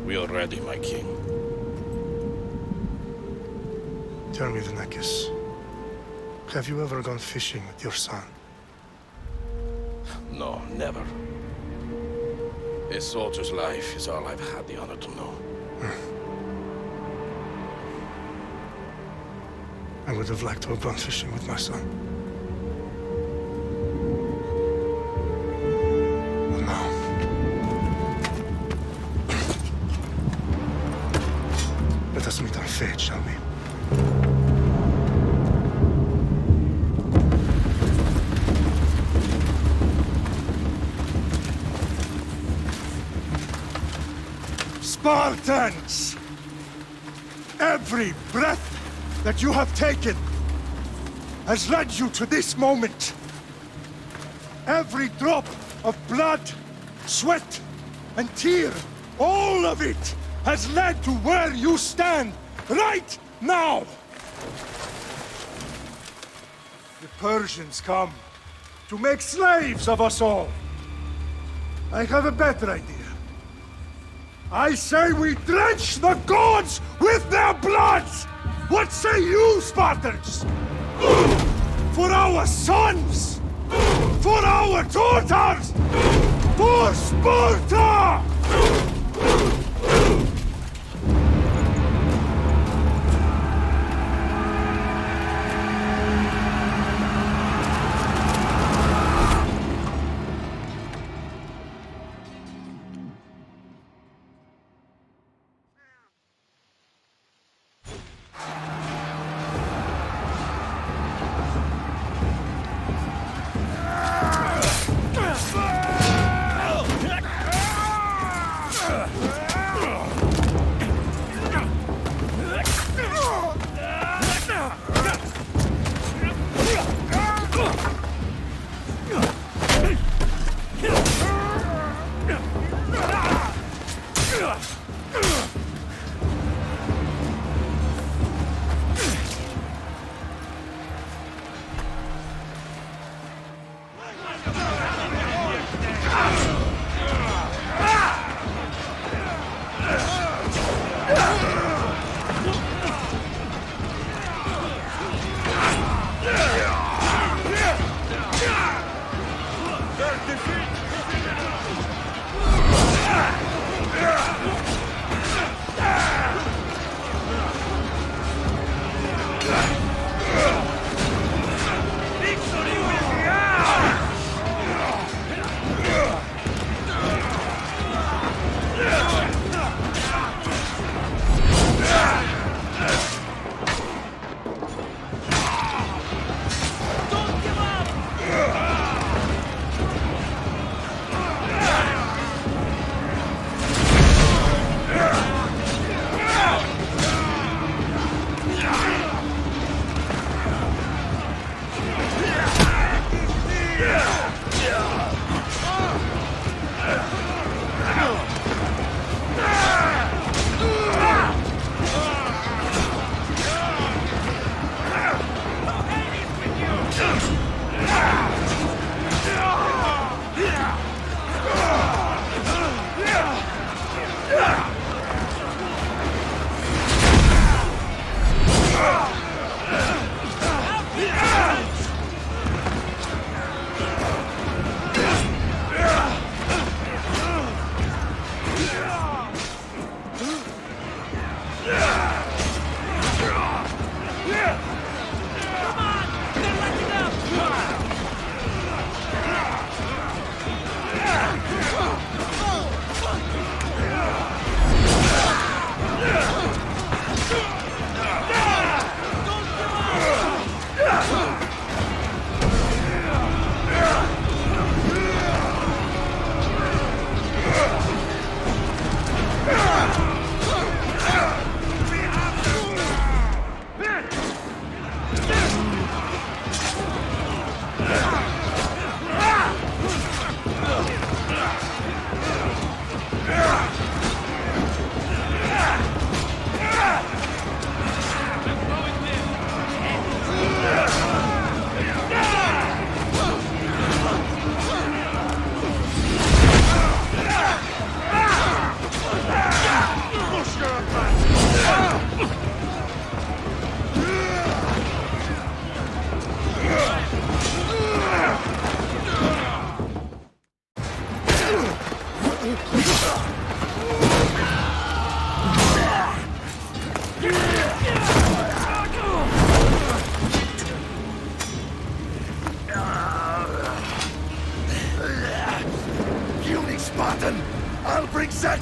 We are ready, my king. Tell me, the Nekis. Have you ever gone fishing with your son? No, never. A soldier's life is all I've had the honor to know. I would have liked to have gone fishing with my son. But no. Let us meet on fate, shall we? Spartans! Every breath that you have taken has led you to this moment. Every drop of blood, sweat, and tear, all of it has led to where you stand right now. The Persians come to make slaves of us all. I have a better idea. I say we drench the gods with their blood! What say you, Spartans? For our sons! For our daughters! For Sparta!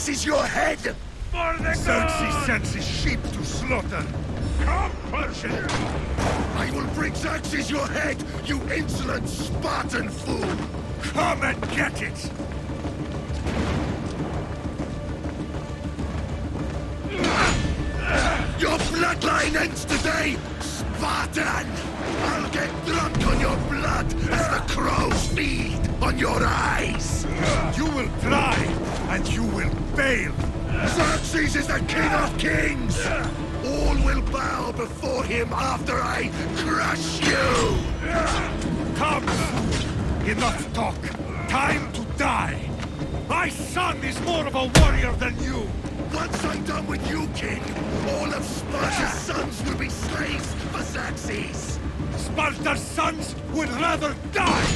Xerxes your head! Xerxes sends his sheep to slaughter. Come, Persian! I will bring Xerxes your head, you insolent Spartan fool! Come and get it! Your bloodline ends today, Spartan! I'll get drunk on your blood as the crows feed on your eyes! You will try, and you will fail! Xerxes is the king of kings! All will bow before him after I crush you! Come! Enough talk! Time to die! My son is more of a warrior than you! Once I'm done with you, king, all of Sparta's sons will be slaves for Xerxes! Sparta's sons would rather die!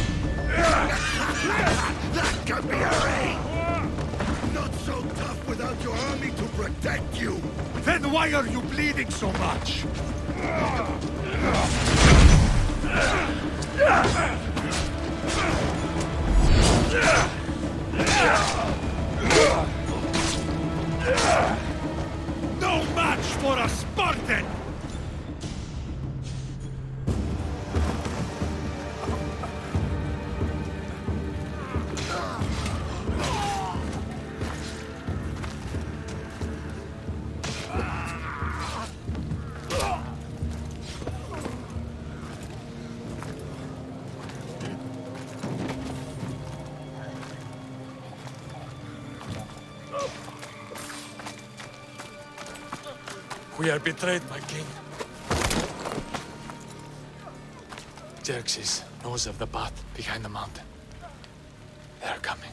That can be arranged! Not so tough without your army to protect you! Then why are you bleeding so much? No match for a Spartan! We are betrayed, my king. Xerxes knows of the path behind the mountain. They are coming.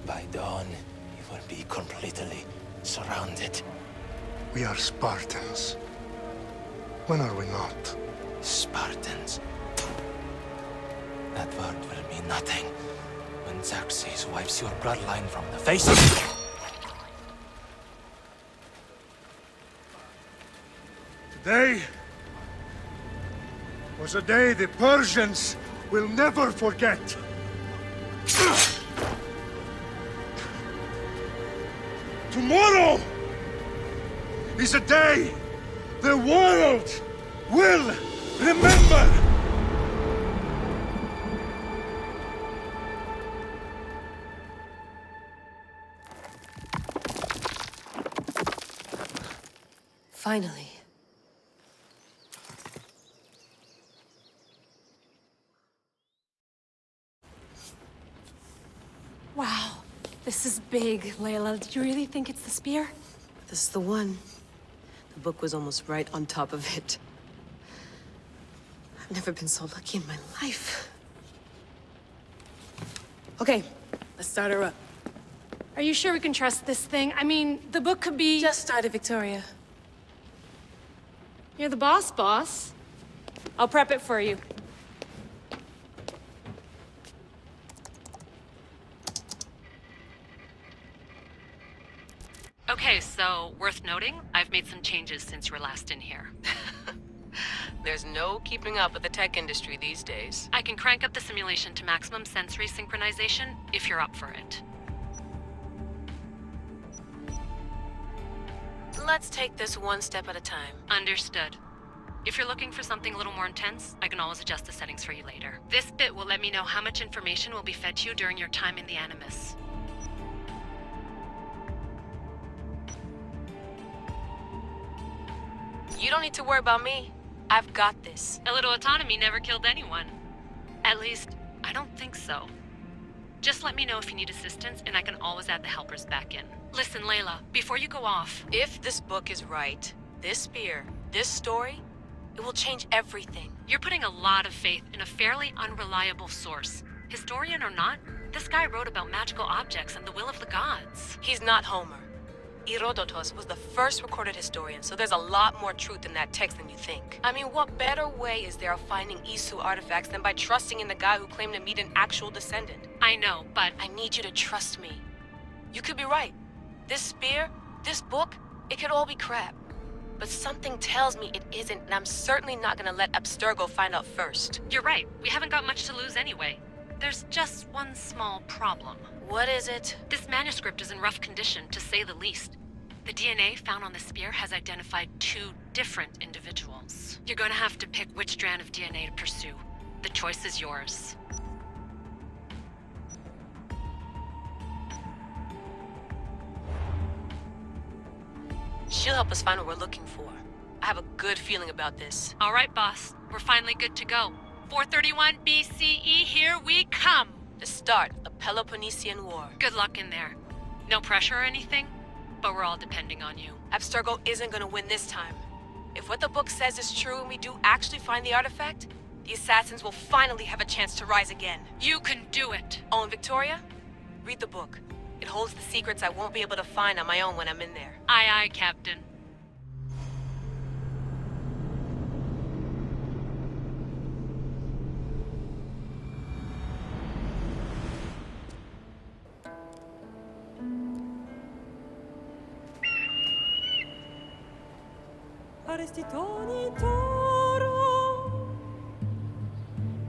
By dawn, you will be completely surrounded. We are Spartans. When are we not? Spartans. That word will mean nothing when Xerxes wipes your bloodline from the face of... Today was a day the Persians will never forget. Tomorrow is a day the world will remember. Finally. Wow, this is big, Layla. Did you really think it's the spear? This is the one. The book was almost right on top of it. I've never been so lucky in my life. Okay, let's start her up. Are you sure we can trust this thing? I mean, the book could be... Just started, Victoria. You're the boss. I'll prep it for you. Okay, so worth noting, I've made some changes since you were last in here. There's no keeping up with the tech industry these days. I can crank up the simulation to maximum sensory synchronization if you're up for it. Let's take this one step at a time. Understood. If you're looking for something a little more intense, I can always adjust the settings for you later. This bit will let me know how much information will be fed to you during your time in the Animus. You don't need to worry about me. I've got this. A little autonomy never killed anyone. At least, I don't think so. Just let me know if you need assistance, and I can always add the helpers back in. Listen, Layla, before you go off... If this book is right, this spear, this story, it will change everything. You're putting a lot of faith in a fairly unreliable source. Historian or not, this guy wrote about magical objects and the will of the gods. He's not Homer. Herodotus was the first recorded historian, so there's a lot more truth in that text than you think. I mean, what better way is there of finding Isu artifacts than by trusting in the guy who claimed to meet an actual descendant? I know, but... I need you to trust me. You could be right. This spear, this book, it could all be crap. But something tells me it isn't, and I'm certainly not gonna let Abstergo find out first. You're right. We haven't got much to lose anyway. There's just one small problem. What is it? This manuscript is in rough condition, to say the least. The DNA found on the spear has identified 2 different individuals. You're gonna have to pick which strand of DNA to pursue. The choice is yours. She'll help us find what we're looking for. I have a good feeling about this. All right, boss. We're finally good to go. 431 BCE, here we come! The start of the Peloponnesian War. Good luck in there. No pressure or anything, but we're all depending on you. Abstergo isn't gonna win this time. If what the book says is true and we do actually find the artifact, the assassins will finally have a chance to rise again. You can do it! Oh, and Victoria? Read the book. It holds the secrets I won't be able to find on my own when I'm in there. Aye, aye, Captain. Arestitoni toro,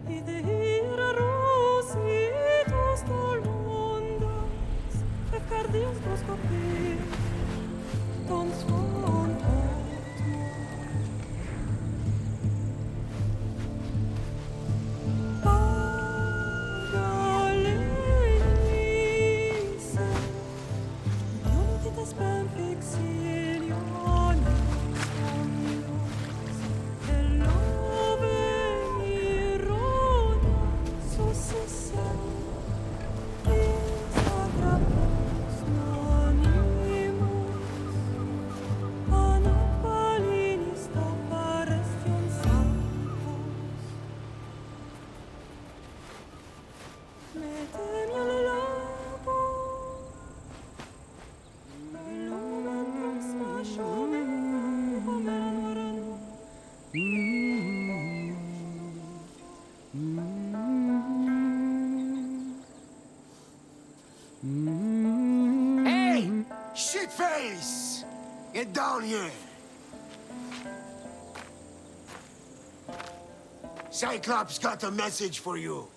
idehira rositos dolondas, efcardios broscopir, ton son Pagalenise, non spam fixilione. Hey! Shitface! Get down here! Cyclops got a message for you.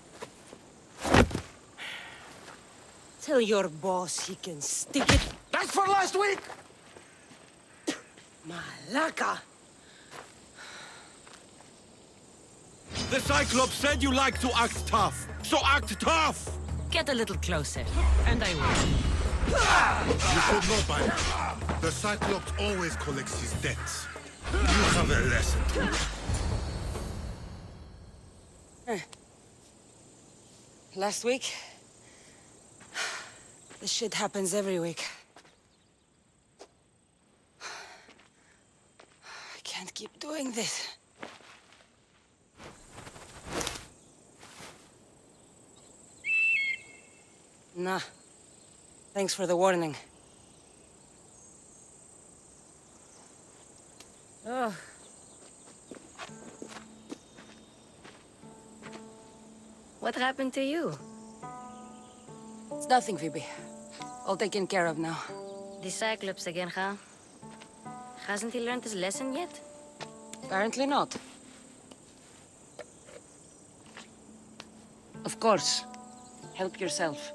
Tell your boss he can stick it. That's for last week! Malaka! The Cyclops said you like to act tough, so act tough! Get a little closer, and I will. You should know by now. The Cyclops always collects his debts. You have a lesson to learn. Last week? This shit happens every week. I can't keep doing this. Nah. Thanks for the warning. Oh. What happened to you? It's nothing, Phoebe. All taken care of now. The Cyclops again, huh? Hasn't he learned his lesson yet? Apparently not. Of course. Help yourself.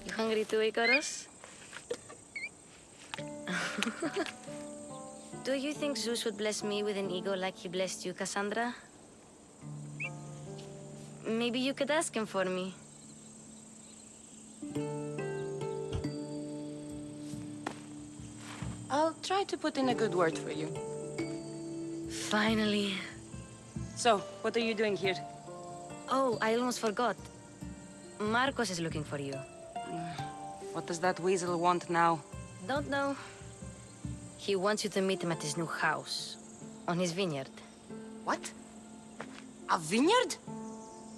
You hungry too, Icarus? Do you think Zeus would bless me with an ego like he blessed you, Cassandra? Maybe you could ask him for me. I'll try to put in a good word for you. Finally. So, what are you doing here? Oh, I almost forgot. Marcos is looking for you. What does that weasel want now? Don't know. He wants you to meet him at his new house. On his vineyard. What? A vineyard?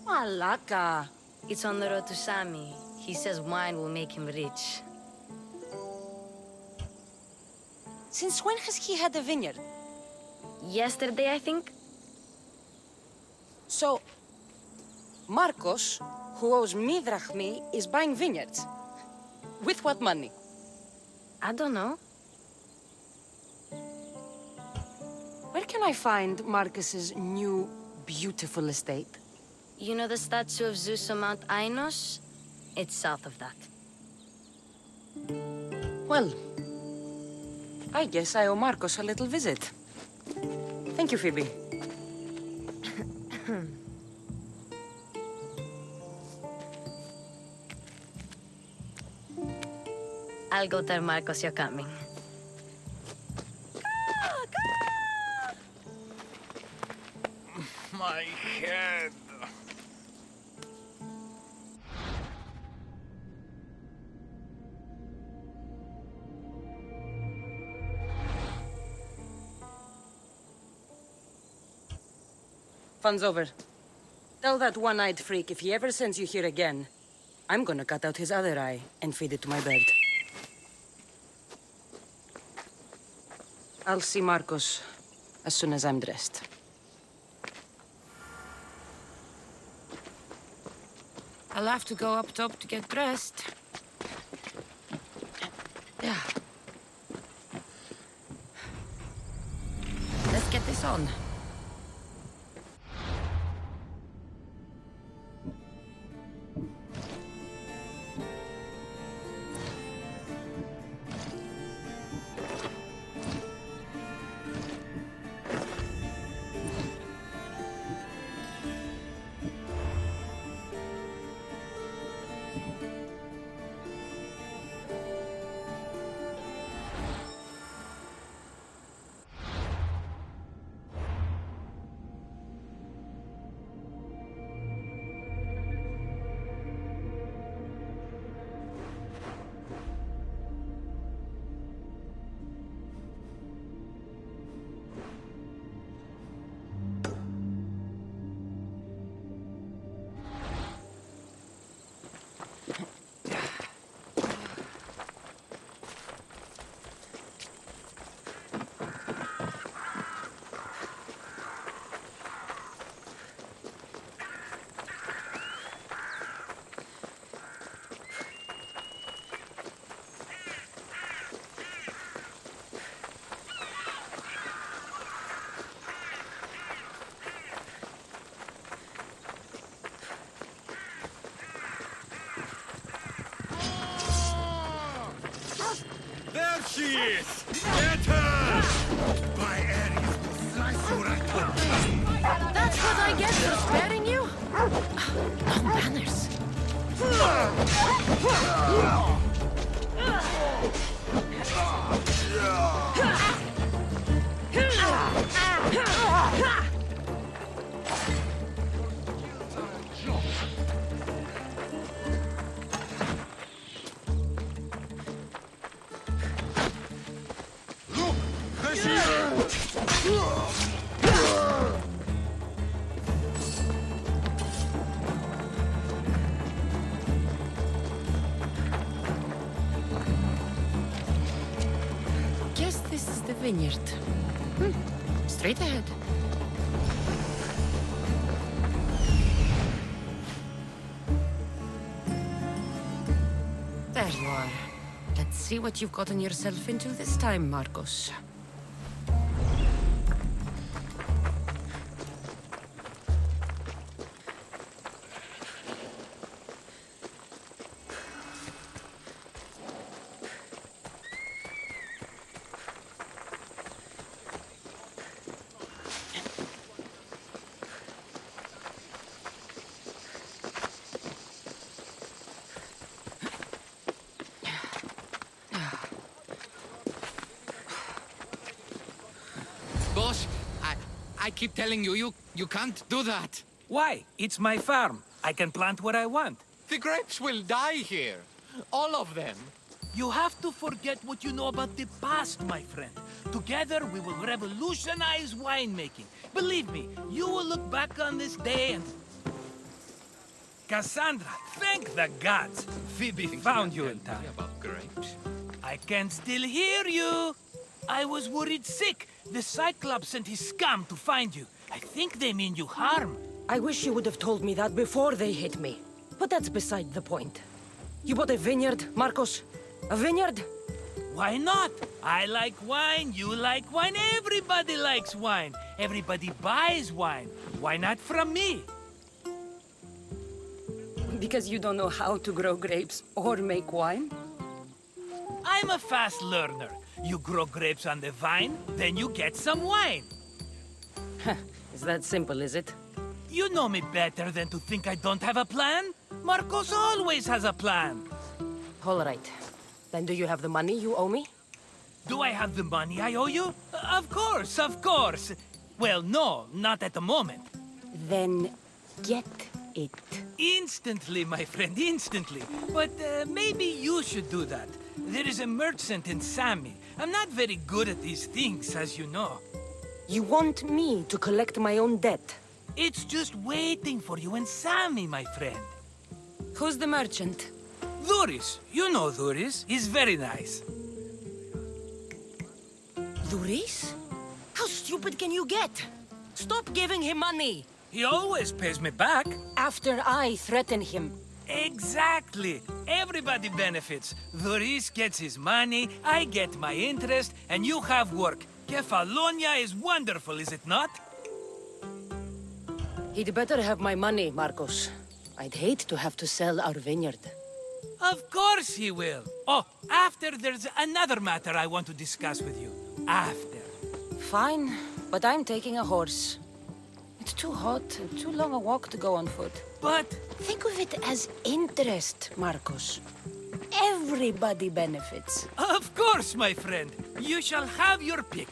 Malaka. It's on the road to Sami. He says wine will make him rich. Since when has he had a vineyard? Yesterday, I think. So, Marcos, who owes me drachmi, is buying vineyards. With what money? I don't know. Where can I find Marcus's new, beautiful estate? You know the statue of Zeus on Mount Ainos? It's south of that. Well, I guess I owe Marcos a little visit. Thank you, Phoebe. I'll go tell Marcos you're coming. My head. Fun's over. Tell that one-eyed freak if he ever sends you here again, I'm gonna cut out his other eye and feed it to my bird. I'll see Marcos as soon as I'm dressed. I'll have to go up top to get dressed. Yeah. Let's get this on. There she is! Get her! By Ares will slice you right up. That's what I get for sparing you? No manners. Guess this is the vineyard. Straight ahead. There you are. Let's see what you've gotten yourself into this time, Marcos. Boss, I keep telling you, you can't do that. Why? It's my farm. I can plant what I want. The grapes will die here. All of them. You have to forget what you know about the past, my friend. Together, we will revolutionize winemaking. Believe me, you will look back on this day and... Cassandra, thank the gods! Phoebe found you in time. About grapes. I can still hear you! I was worried sick. The Cyclops sent his scum to find you. I think they mean you harm. I wish you would have told me that before they hit me. But that's beside the point. You bought a vineyard, Marcos? A vineyard? Why not? I like wine, you like wine, everybody likes wine. Everybody buys wine. Why not from me? Because you don't know how to grow grapes or make wine? I'm a fast learner. You grow grapes on the vine, then you get some wine. Is that simple, is it? You know me better than to think I don't have a plan. Marcos always has a plan. All right. Then do you have the money you owe me? Do I have the money I owe you? Of course, of course. Well, no, not at the moment. Then get it. Instantly, my friend, instantly. But maybe you should do that. There is a merchant in Sami. I'm not very good at these things, as you know. You want me to collect my own debt? It's just waiting for you in Sami, my friend. Who's the merchant? Duris. You know Duris. He's very nice. Duris? How stupid can you get? Stop giving him money! He always pays me back. After I threaten him. Exactly. Everybody benefits. Duris gets his money, I get my interest, and you have work. Kefalonia is wonderful, is it not? He'd better have my money, Marcos. I'd hate to have to sell our vineyard. Of course he will. Oh, after there's another matter I want to discuss with you. After. Fine, but I'm taking a horse. It's too hot and too long a walk to go on foot. But... think of it as interest, Marcos. Everybody benefits. Of course, my friend. You shall have your pick.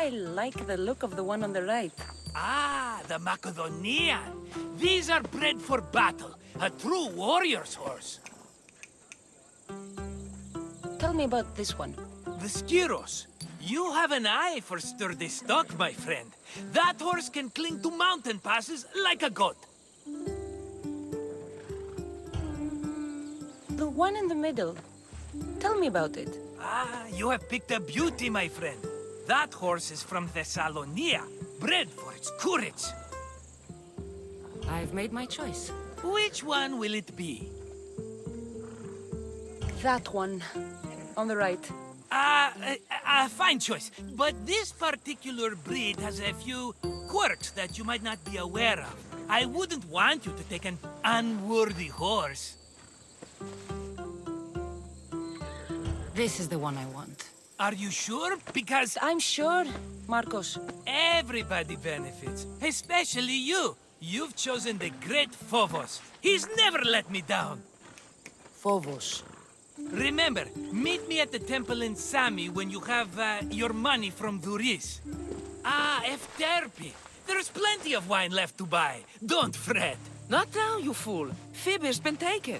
I like the look of the one on the right. Ah, the Macedonian. These are bred for battle. A true warrior's horse. Tell me about this one. The Skiros. You have an eye for sturdy stock, my friend. That horse can cling to mountain passes like a goat. The one in the middle. Tell me about it. Ah, you have picked a beauty, my friend. That horse is from Thessalonia, bred for its courage. I've made my choice. Which one will it be? That one. On the right. Fine choice. But this particular breed has a few quirks that you might not be aware of. I wouldn't want you to take an unworthy horse. This is the one I want. Are you sure? Because... I'm sure, Marcos. Everybody benefits, especially you. You've chosen the great Phobos. He's never let me down. Phobos. Remember, meet me at the temple in Sami when you have your money from Duris. Ah, Efterpi. There's plenty of wine left to buy. Don't fret. Not now, you fool. Phoebe's been taken.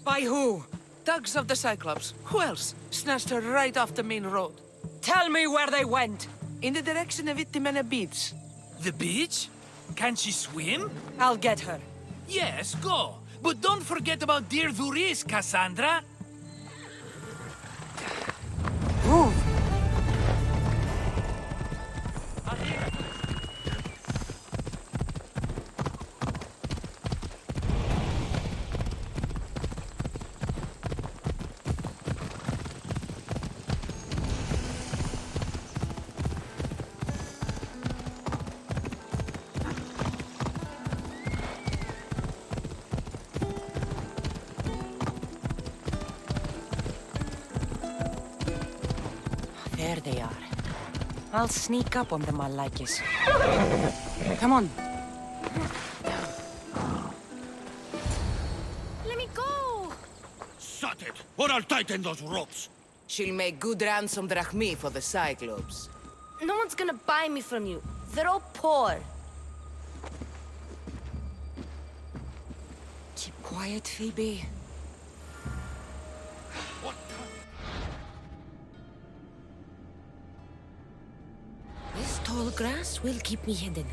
By who? Thugs of the Cyclops. Who else? Snatched her right off the main road. Tell me where they went. In the direction of Itimena Beach. The beach? Can she swim? I'll get her. Yes, go. But don't forget about dear Duris, Cassandra. Move. There they are. I'll sneak up on the Malakis. Come on. Let me go! Shut it, or I'll tighten those ropes. She'll make good ransom drachmi for the Cyclops. No one's gonna buy me from you. They're all poor. Keep quiet, Phoebe. This tall grass will keep me hidden.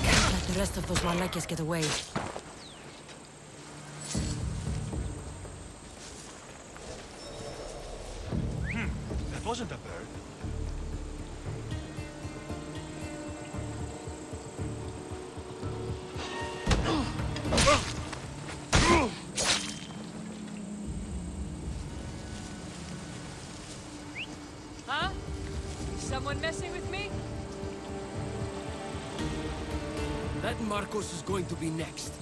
Can't let the rest of those Malakis get away. That wasn't a bird. That Marcos is going to be next.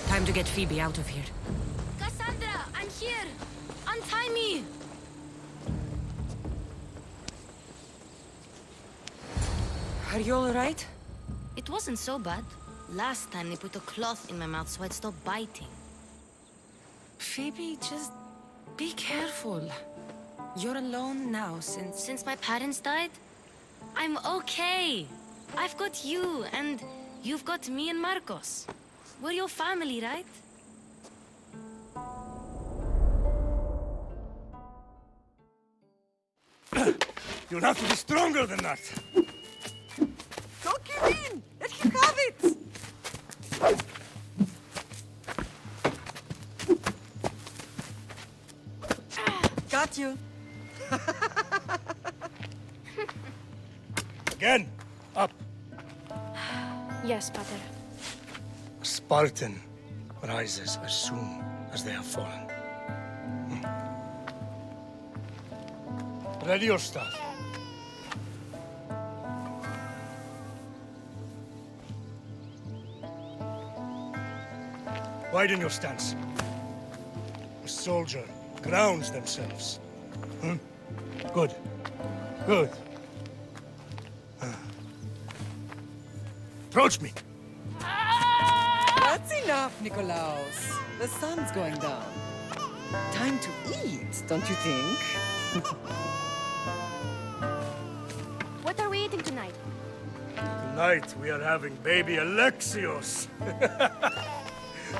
Time to get Phoebe out of here. Cassandra, I'm here! Untie me! Are you alright? It wasn't so bad. Last time they put a cloth in my mouth so I'd stop biting. Phoebe, just be careful. You're alone now Since my parents died? I'm okay. I've got you, and you've got me and Marcos. We're your family, right? You'll have to be stronger than that. Don't give in! Let him have it! Got you. Again, up. Yes, Pater. A Spartan rises as soon as they have fallen. Ready your stuff. Widen your stance. A soldier grounds themselves. Good. Good. Approach me. That's enough, Nikolaos. The sun's going down. Time to eat, don't you think? What are we eating tonight? Tonight we are having baby Alexios.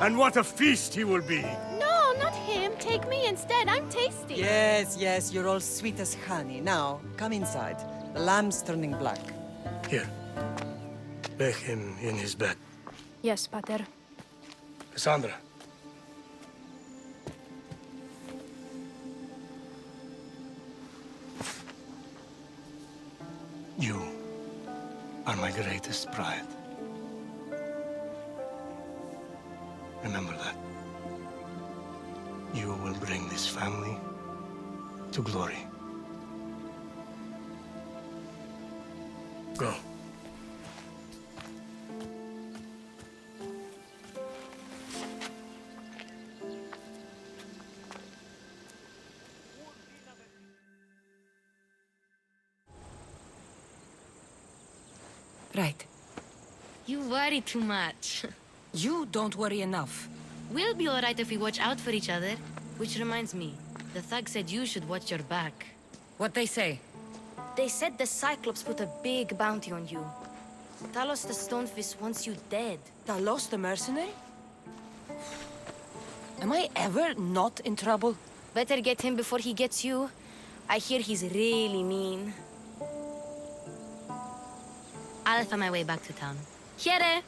And what a feast he will be. No, not him. Take me instead. I'm tasty. Yes, yes, you're all sweet as honey. Now, come inside. The lamb's turning black. Here. Lay him in his bed. Yes, Pater. Cassandra. You are my greatest pride. Remember that. You will bring this family to glory. Go. Right. You worry too much. You don't worry enough. We'll be alright if we watch out for each other. Which reminds me, the thug said you should watch your back. What they say? They said the Cyclops put a big bounty on you. Talos the Stonefist wants you dead. Talos the mercenary? Am I ever not in trouble? Better get him before he gets you. I hear he's really mean. I'll find my way back to town. Here!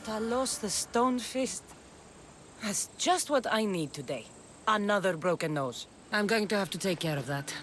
Talos the Stonefist? That's just what I need today. Another broken nose. I'm going to have to take care of that.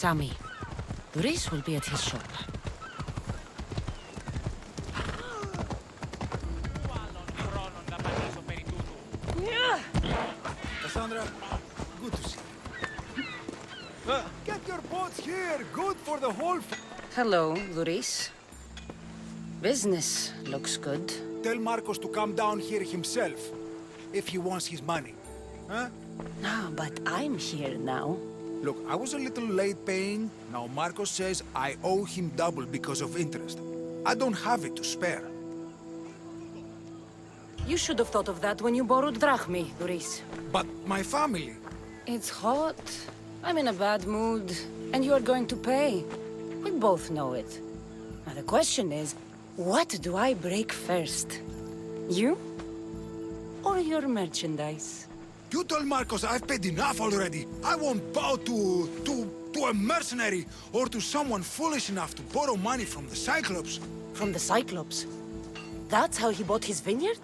Sammy. Doris will be at his shop. Cassandra, good to see you. Get your boats here. Good for the whole... Hello, Doris. Business looks good. Tell Marcos to come down here himself, if he wants his money. Huh? No, but I'm here now. Look, I was a little late paying. Now Marcos says I owe him double because of interest. I don't have it to spare. You should have thought of that when you borrowed drachmi, Doris. But my family... It's hot. I'm in a bad mood. And you are going to pay. We both know it. Now the question is, what do I break first? You? Or your merchandise? You told Marcos I've paid enough already. I won't bow to a mercenary or to someone foolish enough to borrow money from the Cyclops. From the Cyclops? That's how he bought his vineyard?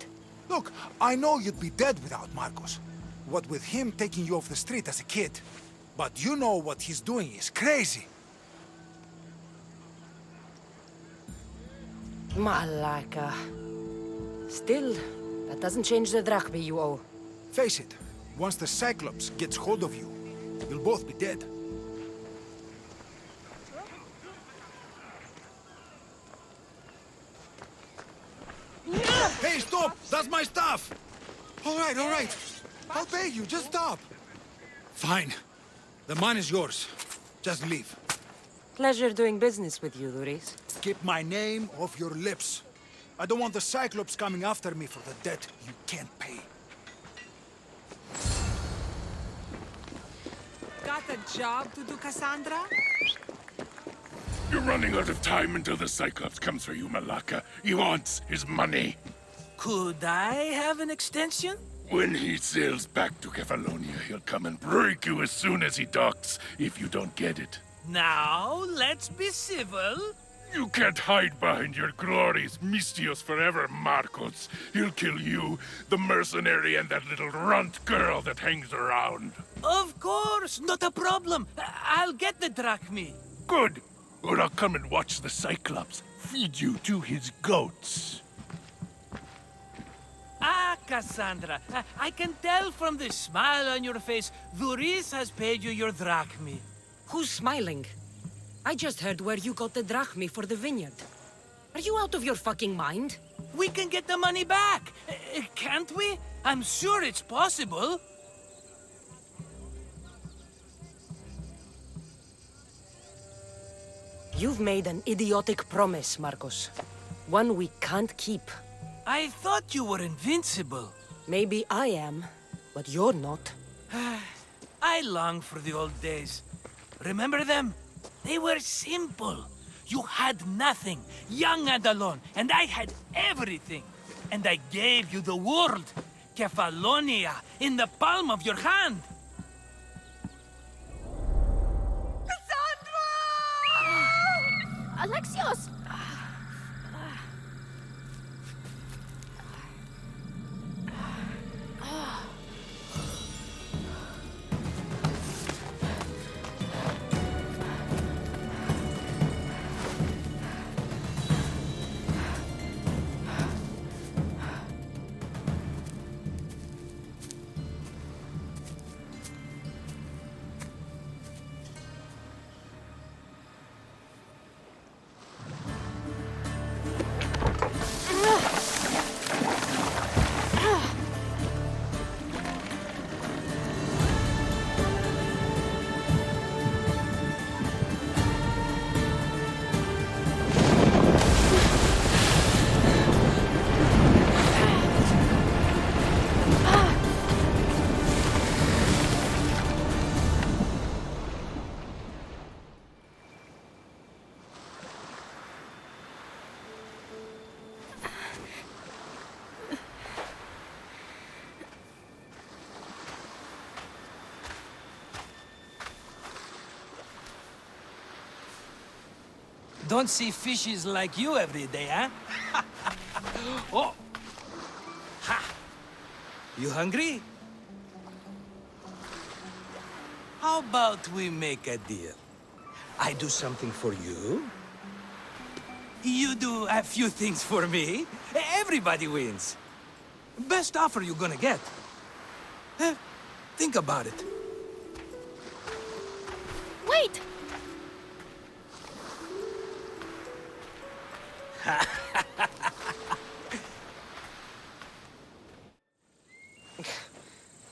Look, I know you'd be dead without Marcos. What with him taking you off the street as a kid. But you know what he's doing is crazy. Malaka. Still, that doesn't change the drachmi you owe. Face it, once the Cyclops gets hold of you, you'll both be dead. Hey, stop! That's my stuff! All right. I'll pay you, just stop. Fine. The money's yours. Just leave. Pleasure doing business with you, Doris. Keep my name off your lips. I don't want the Cyclops coming after me for the debt you can't pay. Got a job to do, Cassandra? You're running out of time until the Cyclops comes for you, Malaka. He wants his money. Could I have an extension? When he sails back to Kefalonia, he'll come and break you as soon as he docks, if you don't get it. Now, let's be civil. You can't hide behind your glorious Mistios forever, Marcos. He'll kill you, the mercenary, and that little runt girl that hangs around. Of course, not a problem. I'll get the drachmi. Good. Or I'll come and watch the Cyclops feed you to his goats. Ah, Cassandra, I can tell from the smile on your face, Doris has paid you your drachmi. Who's smiling? I just heard where you got the drachmi for the vineyard. Are you out of your fucking mind? We can get the money back, can't we? I'm sure it's possible. You've made an idiotic promise, Marcos. One we can't keep. I thought you were invincible. Maybe I am, but you're not. I long for the old days. Remember them? They were simple. You had nothing, young and alone, and I had everything. And I gave you the world, Kefalonia, in the palm of your hand. Alexios! Don't see fishes like you every day, huh? Oh! Ha! You hungry? How about we make a deal? I do something for you. You do a few things for me. Everybody wins. Best offer you're gonna get. Think about it. Wait!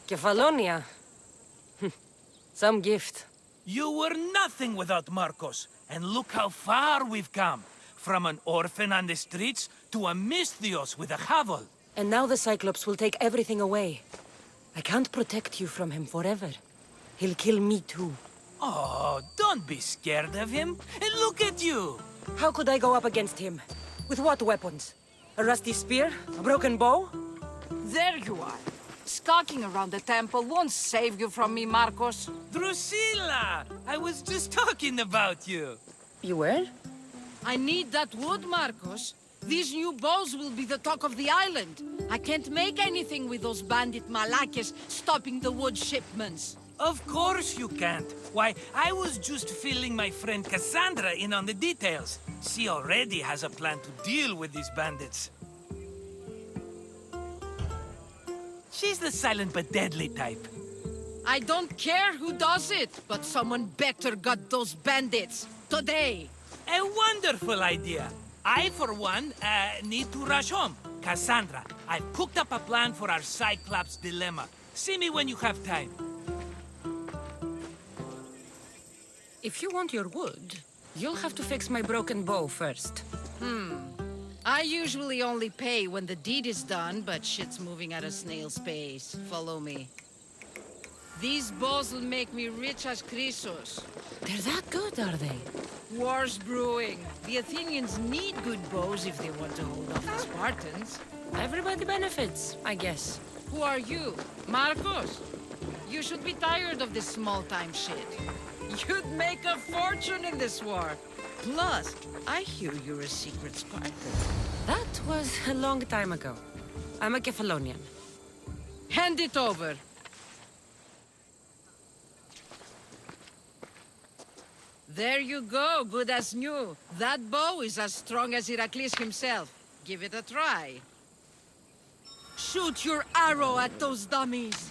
Kefalonia. Some gift. You were nothing without Marcos, and look how far we've come. From an orphan on the streets to a Misthios with a hovel. And now the Cyclops will take everything away. I can't protect you from him forever. He'll kill me too. Oh, don't be scared of him. And look at you. How could I go up against him? With what weapons? A rusty spear? A broken bow? There you are. Skulking around the temple won't save you from me, Marcos. Drusilla! I was just talking about you. You were? I need that wood, Marcos. These new bows will be the talk of the island. I can't make anything with those bandit malakes stopping the wood shipments. Of course you can't. Why, I was just filling my friend Cassandra in on the details. She already has a plan to deal with these bandits. She's the silent but deadly type. I don't care who does it, but someone better got those bandits. Today. A wonderful idea. I, for one, need to rush home. Cassandra, I've cooked up a plan for our Cyclops dilemma. See me when you have time. If you want your wood, you'll have to fix my broken bow first. I usually only pay when the deed is done, but shit's moving at a snail's pace. Follow me. These bows will make me rich as Chrysos. They're that good, are they? War's brewing. The Athenians need good bows if they want to hold off the Spartans. Everybody benefits, I guess. Who are you? Marcos? You should be tired of this small-time shit. You'd make a fortune in this war. Plus, I hear you're a secret Spartan. That was a long time ago. I'm a Kefalonian. Hand it over. There you go, good as new. That bow is as strong as Heracles himself. Give it a try. Shoot your arrow at those dummies.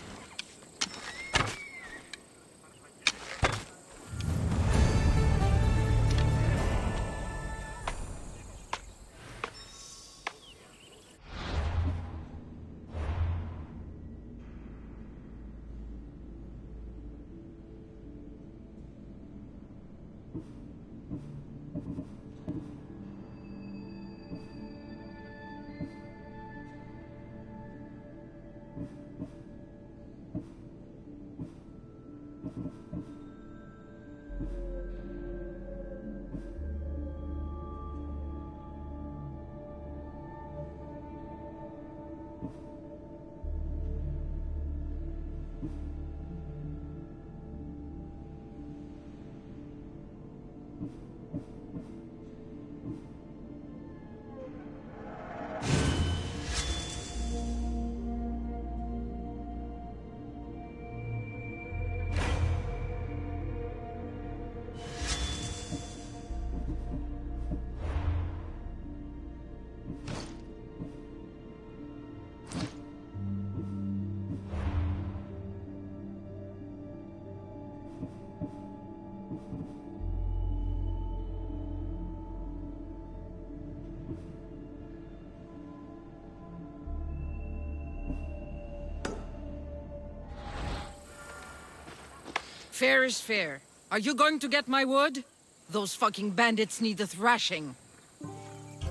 Fair is fair. Are you going to get my wood? Those fucking bandits need a thrashing.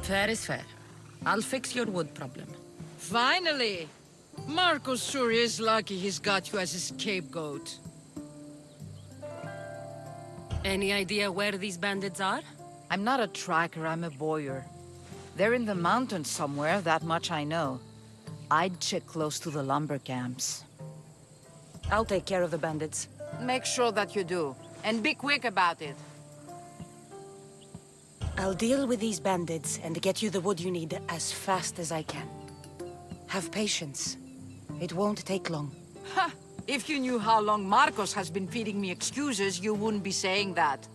Fair is fair. I'll fix your wood problem. Finally! Marcos sure is lucky he's got you as his scapegoat. Any idea where these bandits are? I'm not a tracker, I'm a boyer. They're in the mountains somewhere, that much I know. I'd check close to the lumber camps. I'll take care of the bandits. Make sure that you do. And be quick about it. I'll deal with these bandits and get you the wood you need as fast as I can. Have patience. It won't take long. Ha! If you knew how long Marcos has been feeding me excuses, you wouldn't be saying that.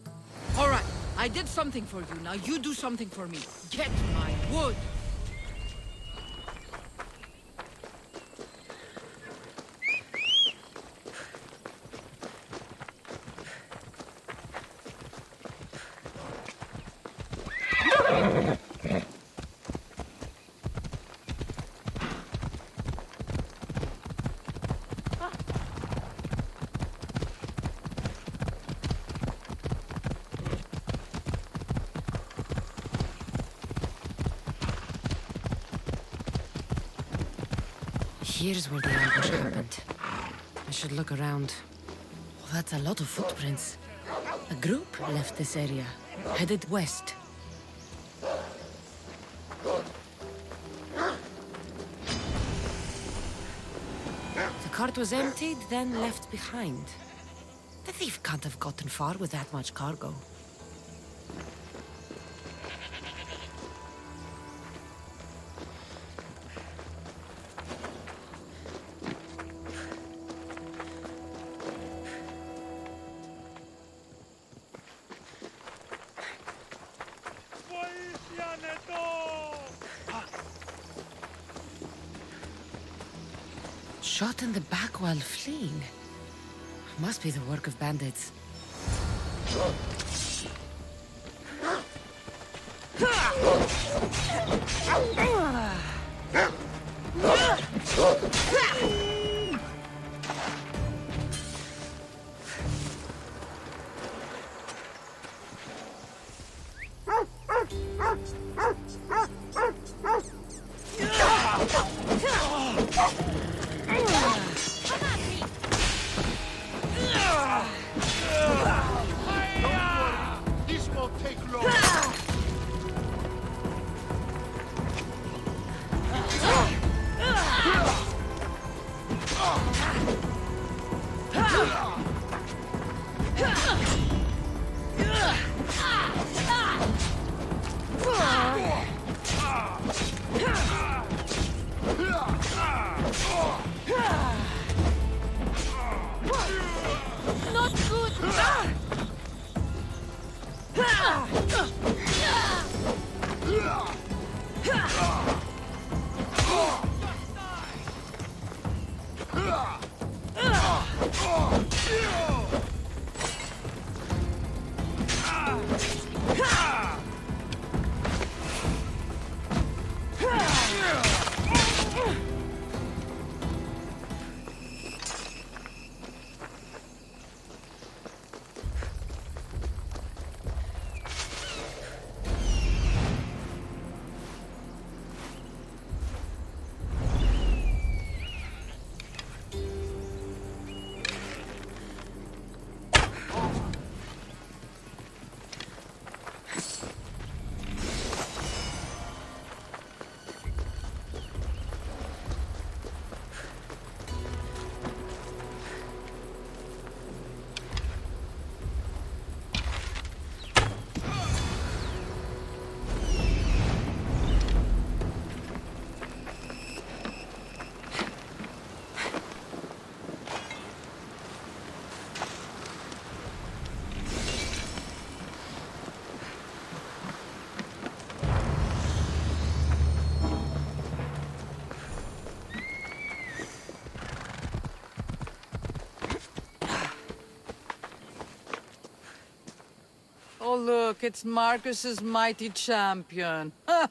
All right, I did something for you. Now you do something for me. Get my wood. Here's where the ambush happened. I should look around. Oh, that's a lot of footprints. A group left this area, headed west. The cart was emptied, then left behind. The thief can't have gotten far with that much cargo. Shot in the back while fleeing. Must be the work of bandits. This won't take long. Not good. Oh, look, it's Marcus's mighty champion. Huh.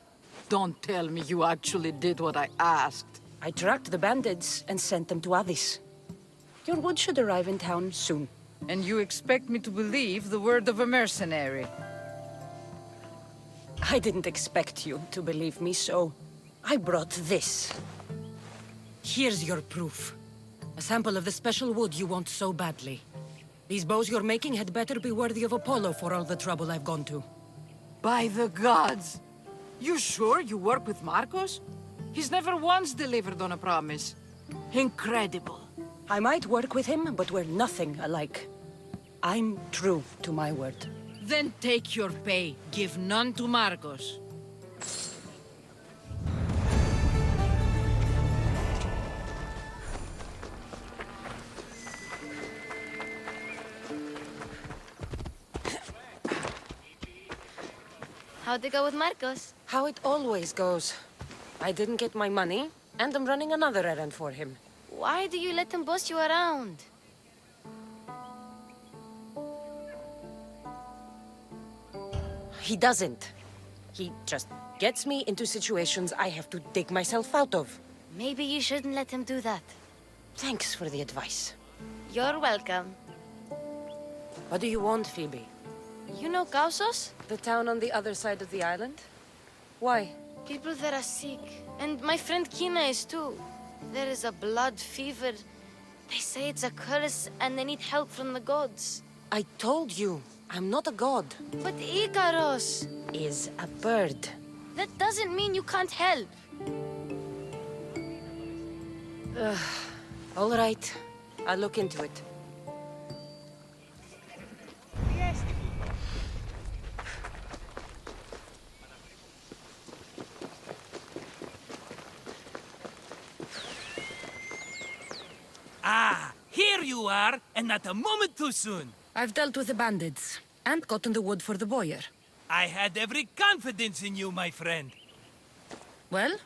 Don't tell me you actually did what I asked. I tracked the bandits and sent them to Odyssey. Your wood should arrive in town soon. And you expect me to believe the word of a mercenary? I didn't expect you to believe me, so I brought this. Here's your proof. A sample of the special wood you want so badly. These bows you're making had better be worthy of Apollo for all the trouble I've gone to. By the gods! You sure you work with Marcos? He's never once delivered on a promise. Incredible. I might work with him, but we're nothing alike. I'm true to my word. Then take your pay. Give none to Marcos. How'd it go with Marcos? How it always goes. I didn't get my money, and I'm running another errand for him. Why do you let him boss you around? He doesn't. He just gets me into situations I have to dig myself out of. Maybe you shouldn't let him do that. Thanks for the advice. You're welcome. What do you want, Phoebe? You know Kausos? The town on the other side of the island? Why? People there are sick. And my friend Kina is too. There is a blood fever. They say it's a curse and they need help from the gods. I told you, I'm not a god. But Ikaros is a bird. That doesn't mean you can't help. All right. I'll look into it. Ah, here you are, and not a moment too soon. I've dealt with the bandits, and gotten the wood for the boiler. I had every confidence in you, my friend. Well,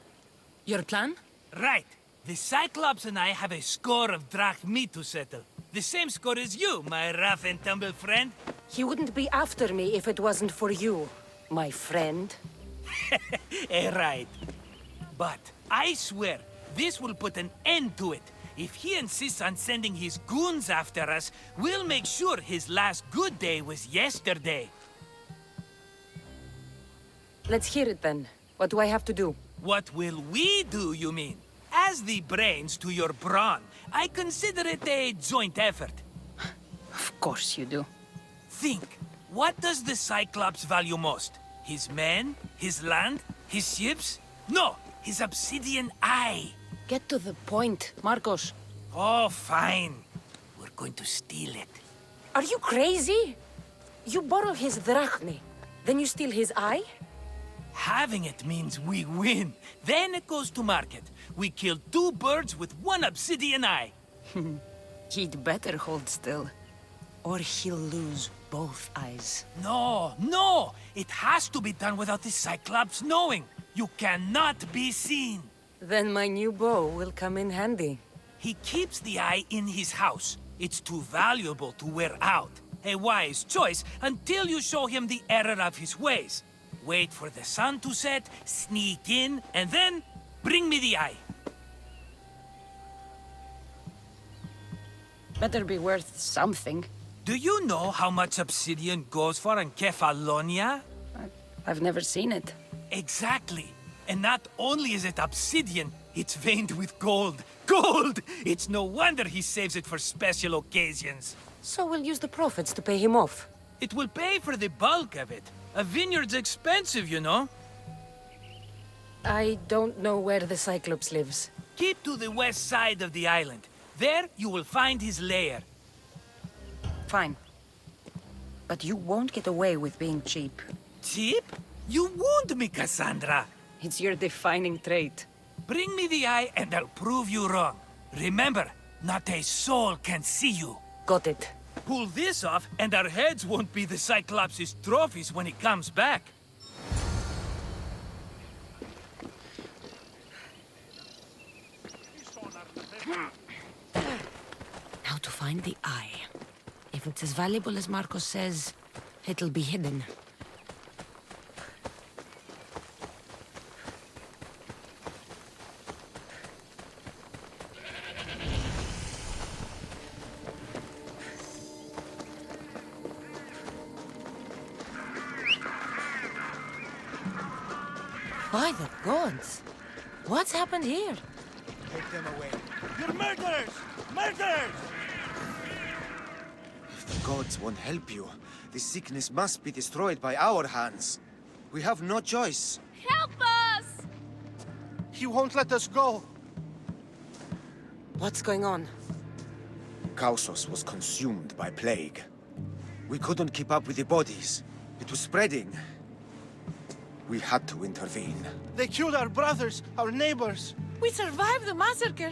your plan? Right. The Cyclops and I have a score of drachmi to settle. The same score as you, my rough and tumble friend. He wouldn't be after me if it wasn't for you, my friend. Right. But I swear, this will put an end to it. If he insists on sending his goons after us, we'll make sure his last good day was yesterday. Let's hear it then. What do I have to do? What will we do, you mean? As the brains to your brawn, I consider it a joint effort. Of course you do. Think, what does the Cyclops value most? His men? His land? His ships? No, his obsidian eye. Get to the point, Marcos. Oh, fine. We're going to steal it. Are you crazy? You borrow his drachmi, then you steal his eye? Having it means we win. Then it goes to market. We kill 2 birds with 1 obsidian eye. He'd better hold still, or he'll lose both eyes. No! It has to be done without the Cyclops knowing. You cannot be seen. Then my new bow will come in handy. He keeps the eye in his house. It's too valuable to wear out. A wise choice until you show him the error of his ways. Wait for the sun to set, sneak in, and then bring me the eye. Better be worth something. Do you know how much obsidian goes for in Kefalonia? I've never seen it. Exactly. And not only is it obsidian, it's veined with gold. Gold! It's no wonder he saves it for special occasions. So we'll use the profits to pay him off. It will pay for the bulk of it. A vineyard's expensive, you know. I don't know where the Cyclops lives. Keep to the west side of the island. There, you will find his lair. Fine. But you won't get away with being cheap. Cheap? You wound me, Cassandra. It's your defining trait. Bring me the eye and I'll prove you wrong. Remember, not a soul can see you. Got it. Pull this off and our heads won't be the Cyclops' trophies when he comes back. Now to find the eye. If it's as valuable as Marcos says, it'll be hidden. By the gods! What's happened here? Take them away. You're murderers! Murderers! If the gods won't help you, this sickness must be destroyed by our hands. We have no choice. Help us! He won't let us go. What's going on? Kausos was consumed by plague. We couldn't keep up with the bodies. It was spreading. We had to intervene. They killed our brothers, our neighbors. We survived the massacre,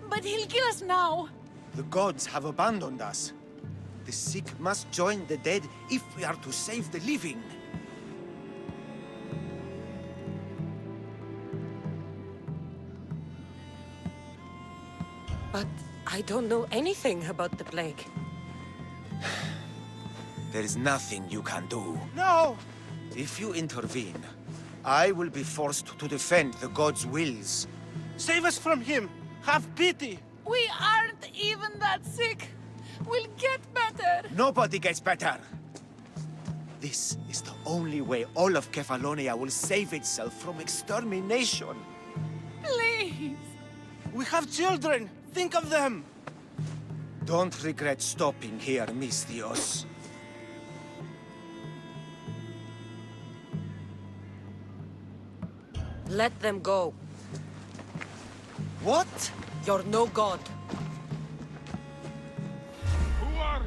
but he'll kill us now. The gods have abandoned us. The sick must join the dead if we are to save the living. But I don't know anything about the plague. There is nothing you can do. No! If you intervene, I will be forced to defend the gods' wills. Save us from him! Have pity! We aren't even that sick. We'll get better. Nobody gets better. This is the only way all of Kefalonia will save itself from extermination. Please. We have children. Think of them. Don't regret stopping here, Mistios. Let them go. What? You're no god. Who are...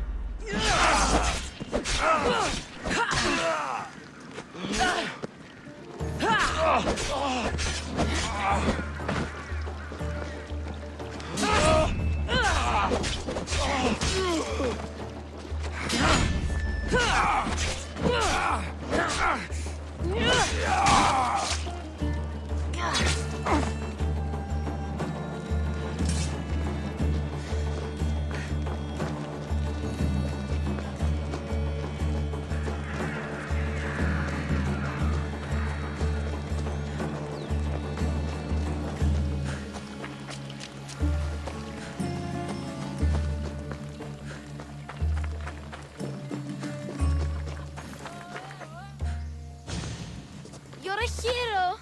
You're a hero!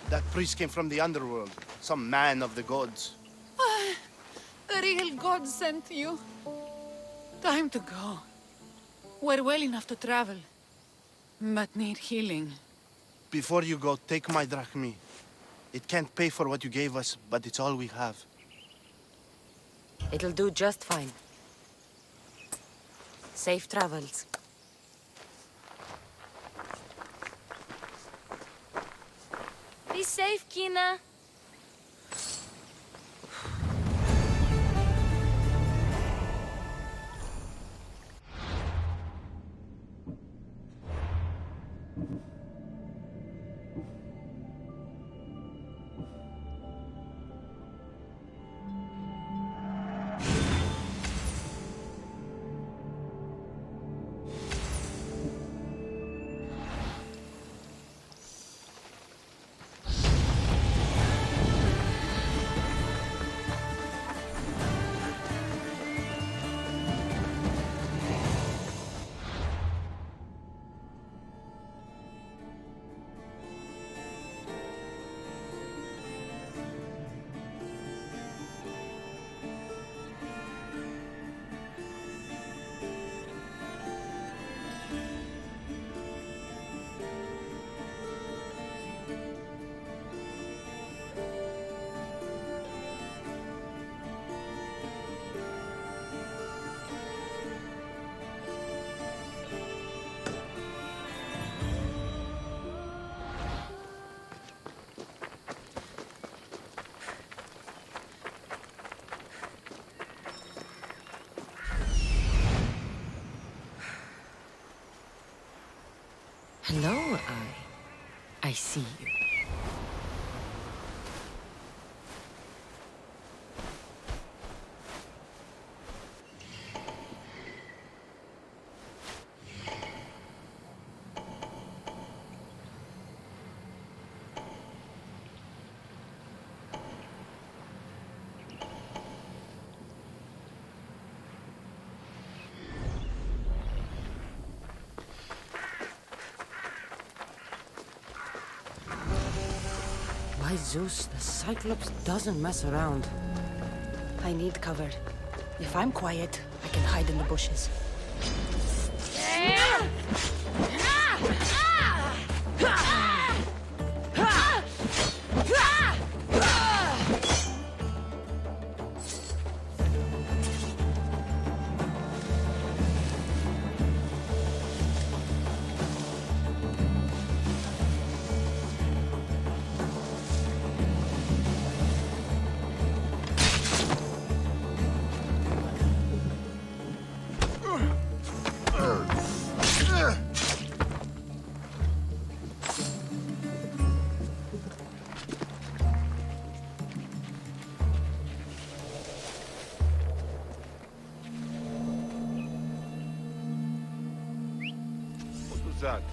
That priest came from the underworld. Some man of the gods. The real god sent you. Time to go. We're well enough to travel, but need healing. Before you go, take my drachmi. It can't pay for what you gave us, but it's all we have. It'll do just fine. Safe travels. Be safe, Kina. Hello, I see you. By Zeus, the Cyclops doesn't mess around. I need cover. If I'm quiet, I can hide in the bushes. that?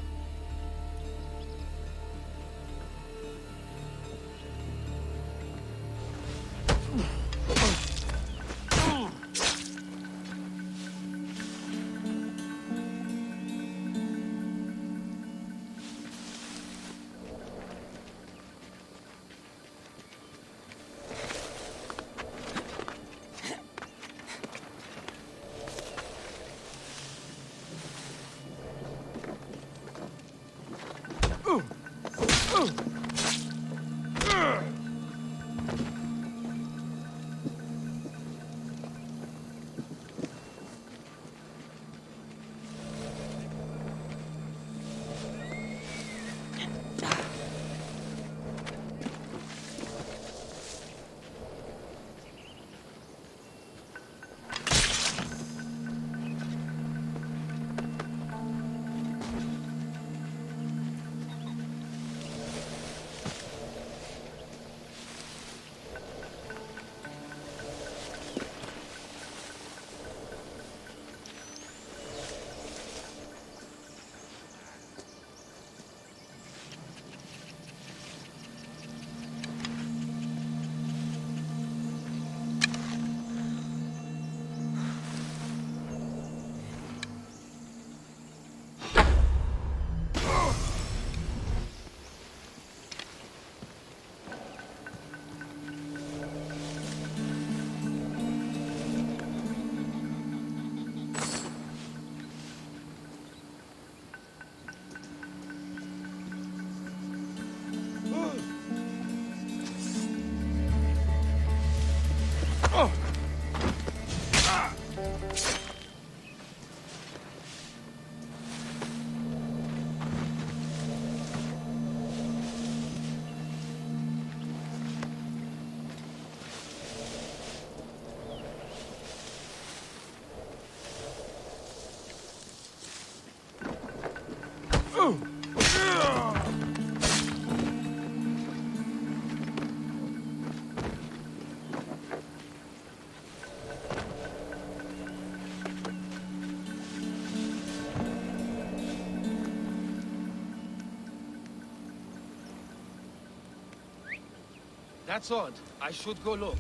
That's odd. I should go look.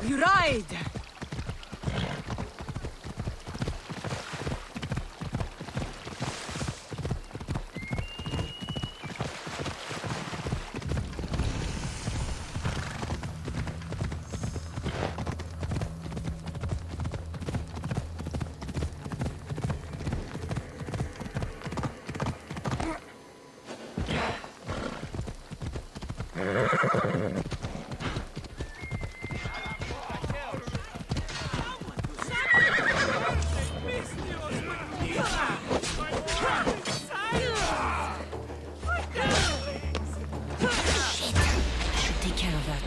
You ride! Take care of of that.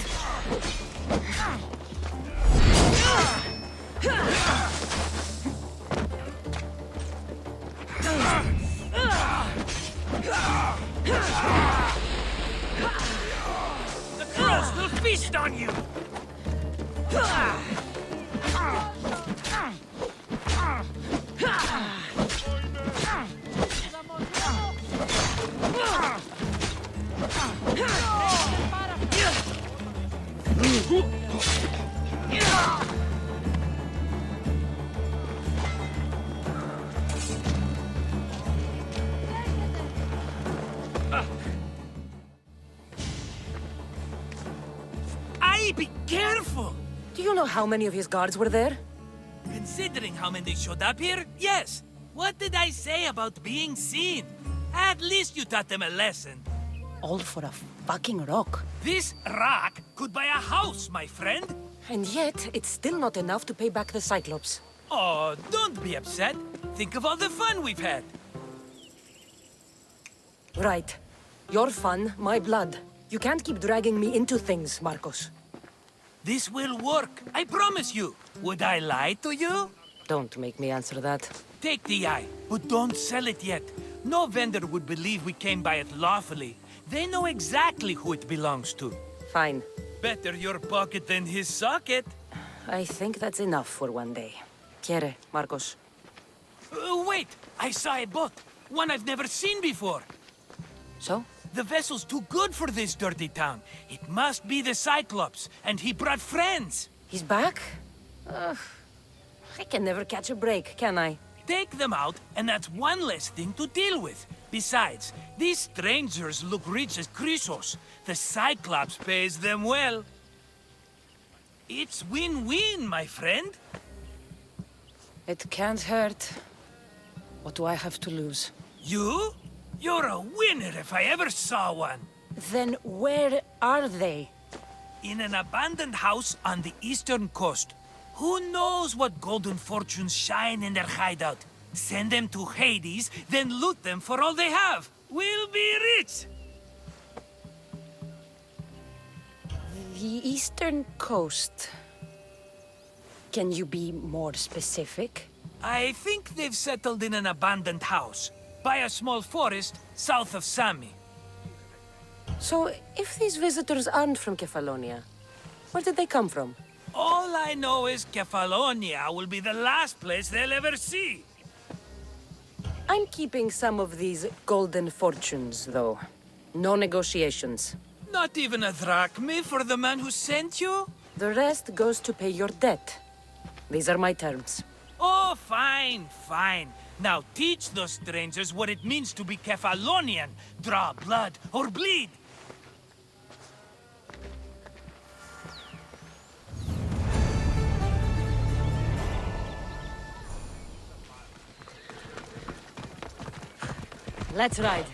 The crows will feast on you! Be careful! Do you know how many of his guards were there? Considering how many showed up here, yes. What did I say about being seen? At least you taught them a lesson. All for a fucking rock. This rock could buy a house, my friend. And yet, it's still not enough to pay back the Cyclops. Oh, don't be upset. Think of all the fun we've had. Right. Your fun, my blood. You can't keep dragging me into things, Marcos. This will work, I promise you. Would I lie to you? Don't make me answer that. Take the eye, but don't sell it yet. No vendor would believe we came by it lawfully. They know exactly who it belongs to. Fine. Better your pocket than his socket. I think that's enough for one day. Quiere, Marcos. Wait! I saw a boat. One I've never seen before. So? The vessel's too good for this dirty town. It must be the Cyclops, and he brought friends. He's back? I can never catch a break, can I? Take them out, and that's one less thing to deal with. Besides, these strangers look rich as Chrysos. The Cyclops pays them well. It's win-win, my friend. It can't hurt. What do I have to lose? You? You're a winner if I ever saw one. Then where are they? In an abandoned house on the eastern coast. Who knows what golden fortunes shine in their hideout? Send them to Hades, then loot them for all they have. We'll be rich! The eastern coast. Can you be more specific? I think they've settled in an abandoned house. By a small forest south of Sami. So, if these visitors aren't from Kefalonia, where did they come from? All I know is Kefalonia will be the last place they'll ever see. I'm keeping some of these golden fortunes, though. No negotiations. Not even a drachme for the man who sent you? The rest goes to pay your debt. These are my terms. Oh, fine, fine. Now teach those strangers what it means to be Kefalonian. Draw blood or bleed. Let's ride.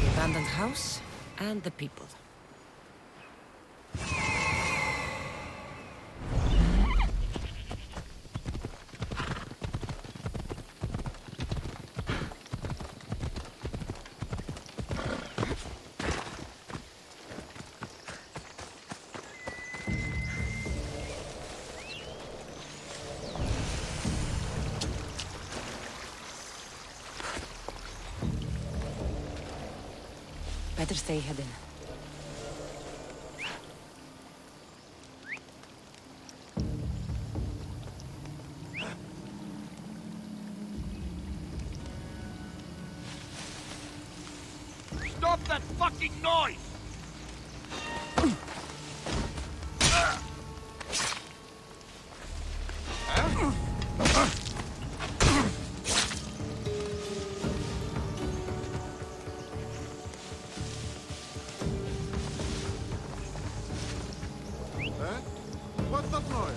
The abandoned house and the people. Better stay hidden. Stop that fucking noise! What's that noise?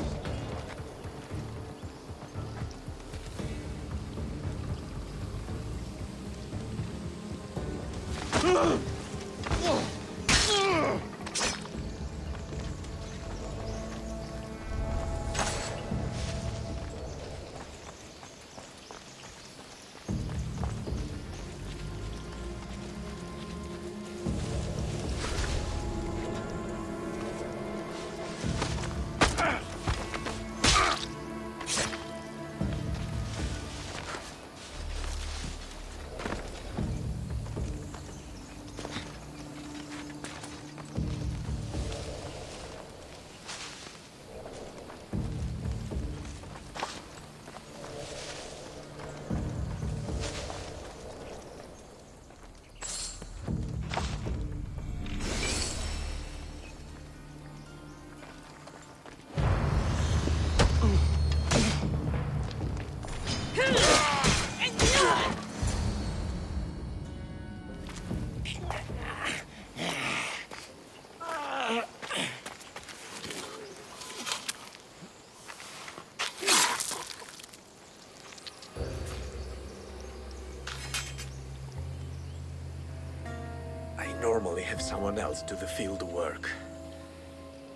have someone else do the field work.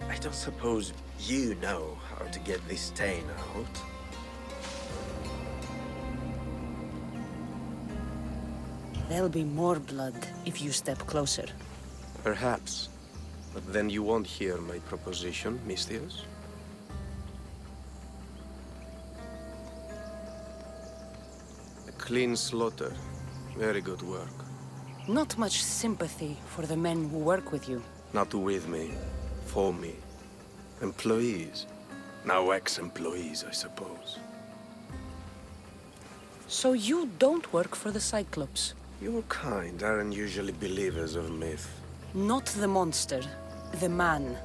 I don't suppose you know how to get this stain out. There'll be more blood if you step closer. Perhaps. But then you won't hear my proposition, Mistios. A clean slaughter. Very good work. Not much sympathy for the men who work with you. Not with me. For me. Employees. Now ex-employees, I suppose. So you don't work for the Cyclops? Your kind aren't usually believers of myth. Not the monster. The man.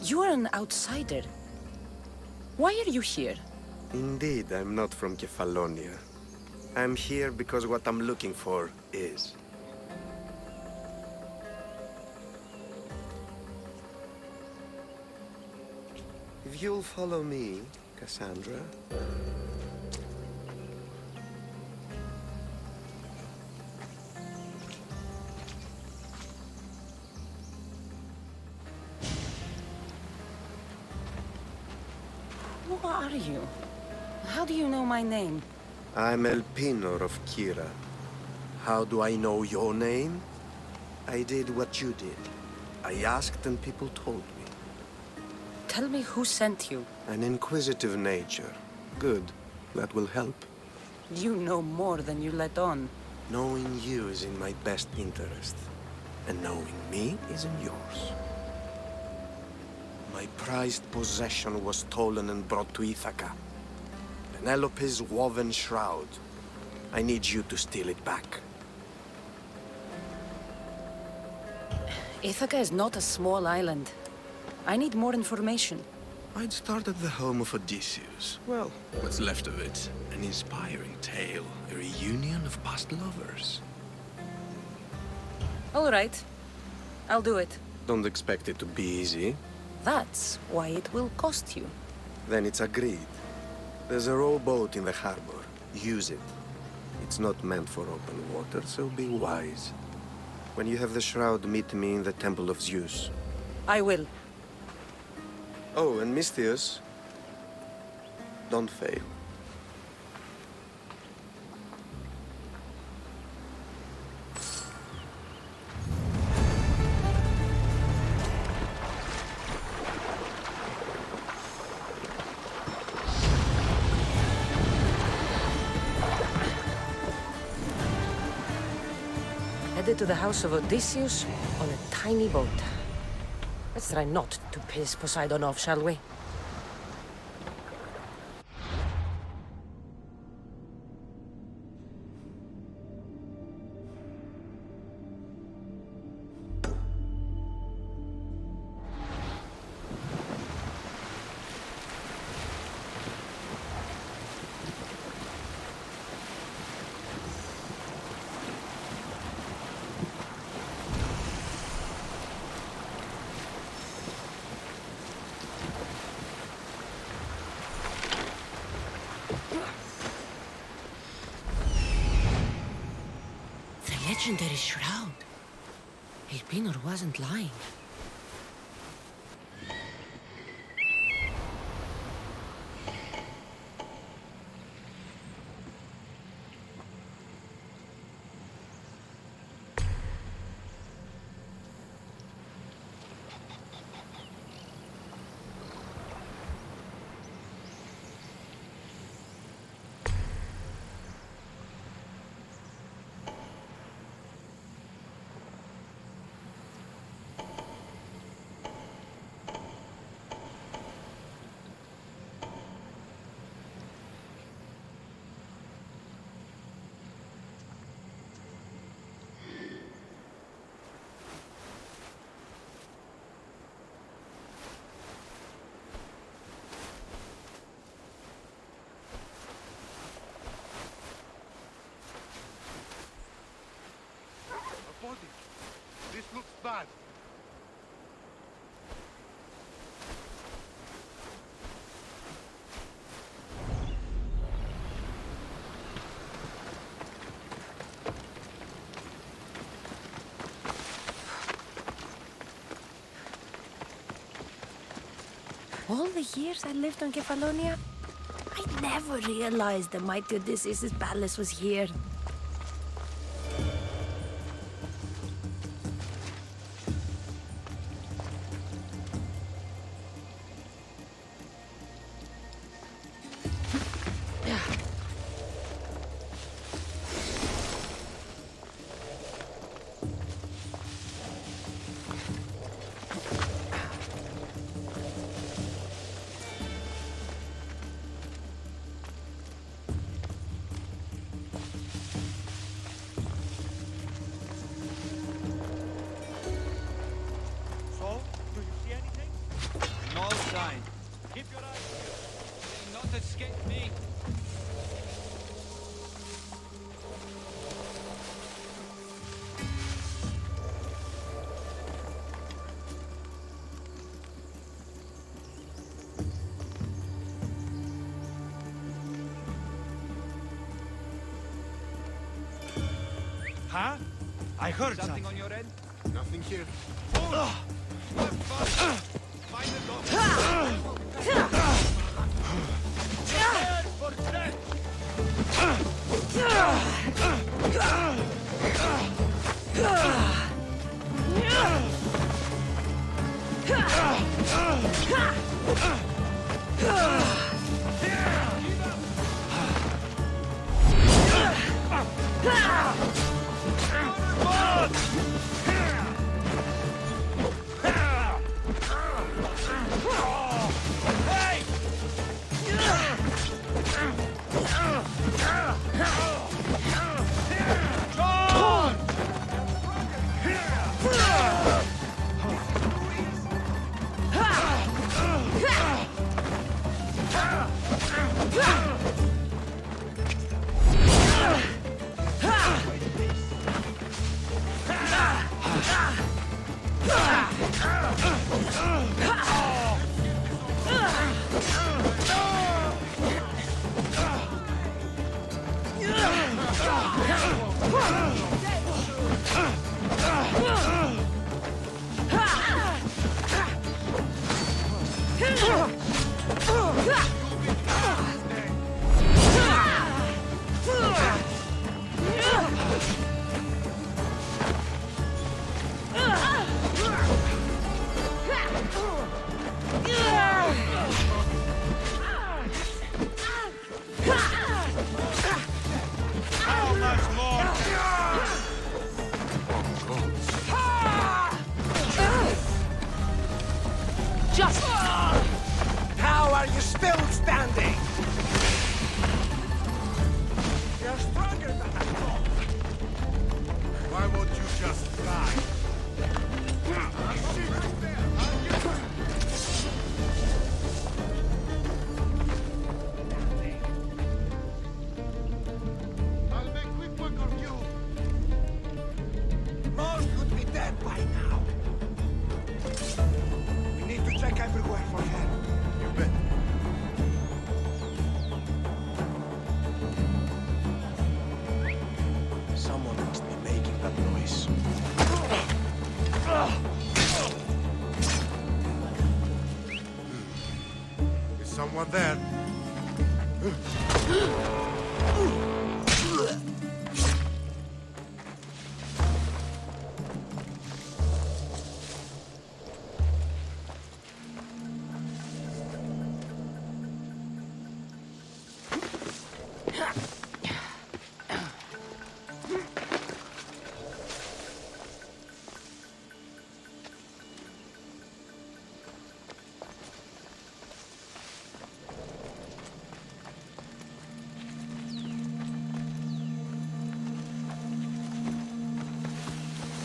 You are an outsider. Why are you here? Indeed, I'm not from Kefalonia. I'm here because what I'm looking for is. If you'll follow me, Cassandra. Who are you? How do you know my name? I'm El Pinor of Kira. How do I know your name? I did what you did. I asked and people told me. Tell me who sent you. An inquisitive nature. Good. That will help. You know more than you let on. Knowing you is in my best interest. And knowing me is in yours. My prized possession was stolen and brought to Ithaca. Penelope's woven shroud. I need you to steal it back. Ithaca is not a small island. I need more information. I'd start at the home of Odysseus. Well, what's left of it? An inspiring tale. A reunion of past lovers. All right. I'll do it. Don't expect it to be easy. That's why it will cost you. Then it's agreed. There's a rowboat in the harbor. Use it. It's not meant for open water, so be wise. When you have the shroud, meet me in the Temple of Zeus. I will. Oh, and Mistios, don't fail. Headed to the house of Odysseus on a tiny boat. Let's try not to piss Poseidon off, shall we? Legendary shroud. El Pinor wasn't lying. All the years I lived on Kefalonia, I never realized the mighty Odysseus' palace was here. So, do you see anything? No sign. Keep your eyes peeled. They not escape me. Huh? I heard something on your end. Nothing here. Find the door. Prepare for death. How much more? Just... How are you still standing? You're stronger than I thought. Why won't you just die? I'll make quick work of you. Most could be dead by now. We need to check everywhere for help. You bet. Someone must be making that noise. Is someone there?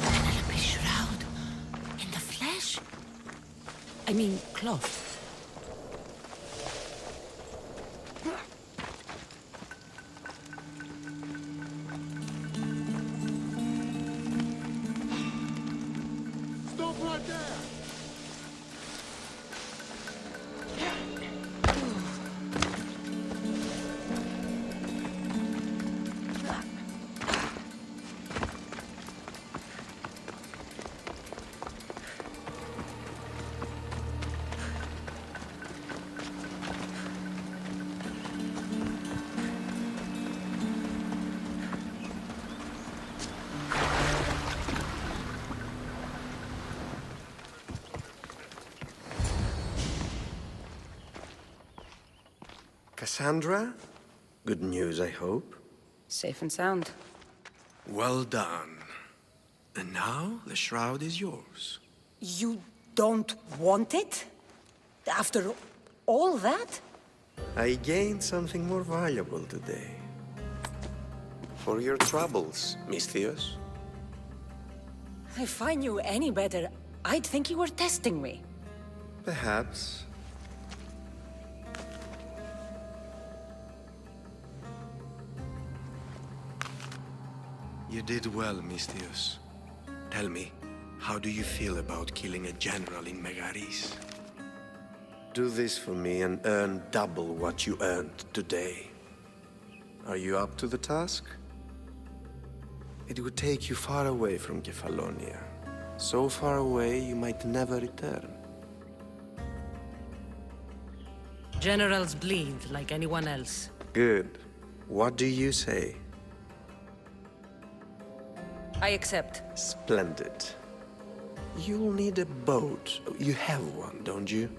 Penelope shroud. In the flesh? I mean, cloth. Stop right there! Cassandra? Good news, I hope. Safe and sound. Well done. And now, the shroud is yours. You don't want it? After all that? I gained something more valuable today. For your troubles, Misthios. If I knew any better, I'd think you were testing me. Perhaps. You did well, Misthios. Tell me, how do you feel about killing a general in Megaris? Do this for me and earn double what you earned today. Are you up to the task? It would take you far away from Kefalonia. So far away, you might never return. Generals bleed like anyone else. Good. What do you say? I accept. Splendid. You'll need a boat. You have one, don't you?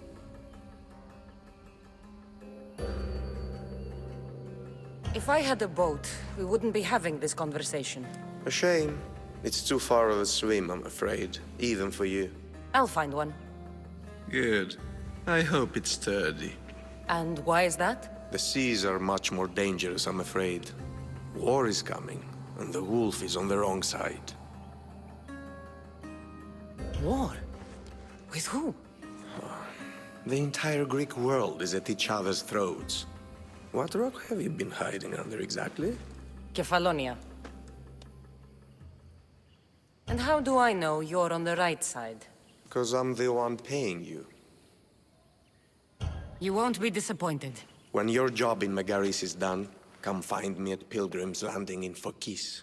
If I had a boat, we wouldn't be having this conversation. A shame. It's too far of a swim, I'm afraid. Even for you. I'll find one. Good. I hope it's sturdy. And why is that? The seas are much more dangerous, I'm afraid. War is coming, and the wolf is on the wrong side. War? With who? The entire Greek world is at each other's throats. What rock have you been hiding under exactly? Kefalonia. And how do I know you're on the right side? 'Cause I'm the one paying you. You won't be disappointed. When your job in Megaris is done, come find me at Pilgrim's Landing in Phokis.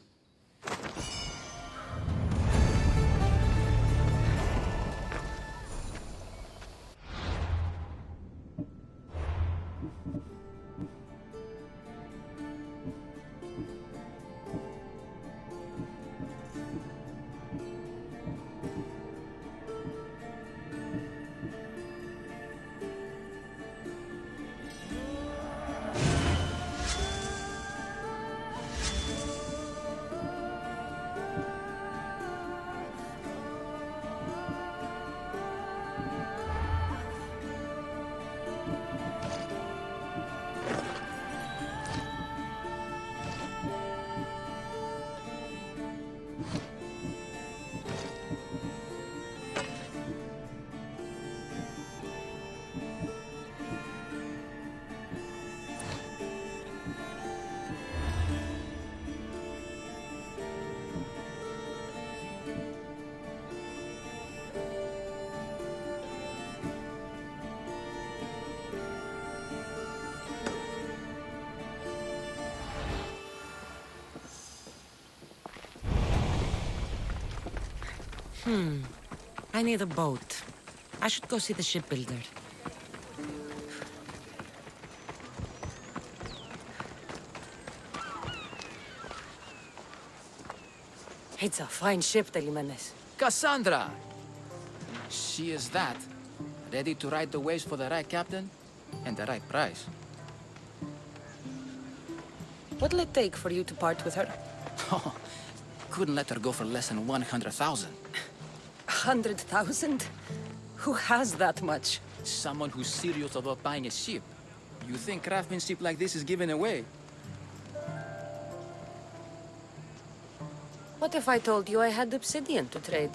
I need a boat. I should go see the shipbuilder. It's a fine ship, Telimenes. Cassandra! She is that. Ready to ride the waves for the right captain and the right price. What'll it take for you to part with her? Oh, couldn't let her go for less than 100,000. 100,000? Who has that much? Someone who's serious about buying a ship. You think craftsmanship like this is given away? What if I told you I had obsidian to trade?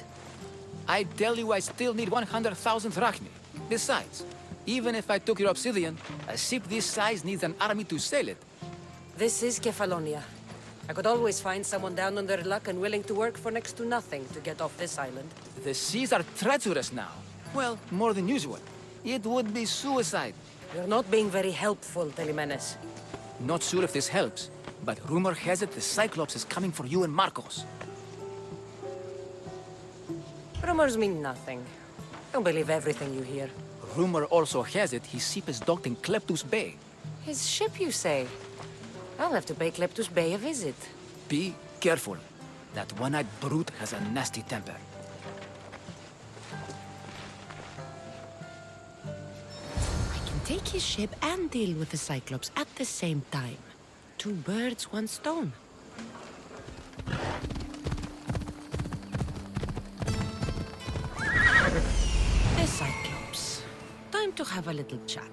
I tell you I still need 100,000 drachmi. Besides, even if I took your obsidian, a ship this size needs an army to sail it. This is Kefalonia. I could always find someone down on their luck and willing to work for next to nothing to get off this island. The seas are treacherous now. Well, more than usual. It would be suicide. You're not being very helpful, Telimenes. Not sure if this helps, but rumor has it the Cyclops is coming for you and Marcos. Rumors mean nothing. Don't believe everything you hear. Rumor also has it his ship is docked in Kleptus Bay. His ship, you say? I'll have to pay Kleptus Bay a visit. Be careful. That one-eyed brute has a nasty temper. I can take his ship and deal with the Cyclops at the same time. 2 birds, 1 stone. The Cyclops. Time to have a little chat.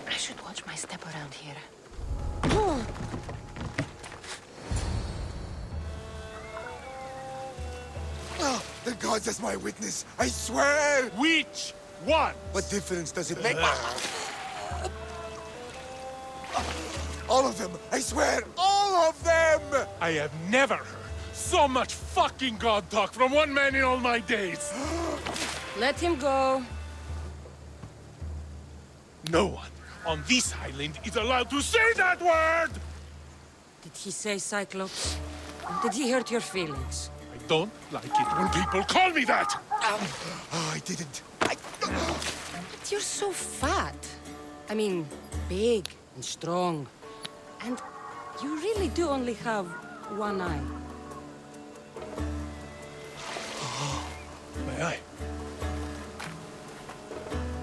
I should watch my step around here. Oh, the gods as my witness, I swear! Which one? What difference does it make? All of them, I swear, all of them! I have never heard so much fucking god talk from one man in all my days. Let him go. No one on this island is allowed to say that word! Did he say Cyclops? Did he hurt your feelings? I don't like it when people call me that! Oh, I didn't. But you're so fat. I mean, big and strong. And you really do only have 1 eye. My eye.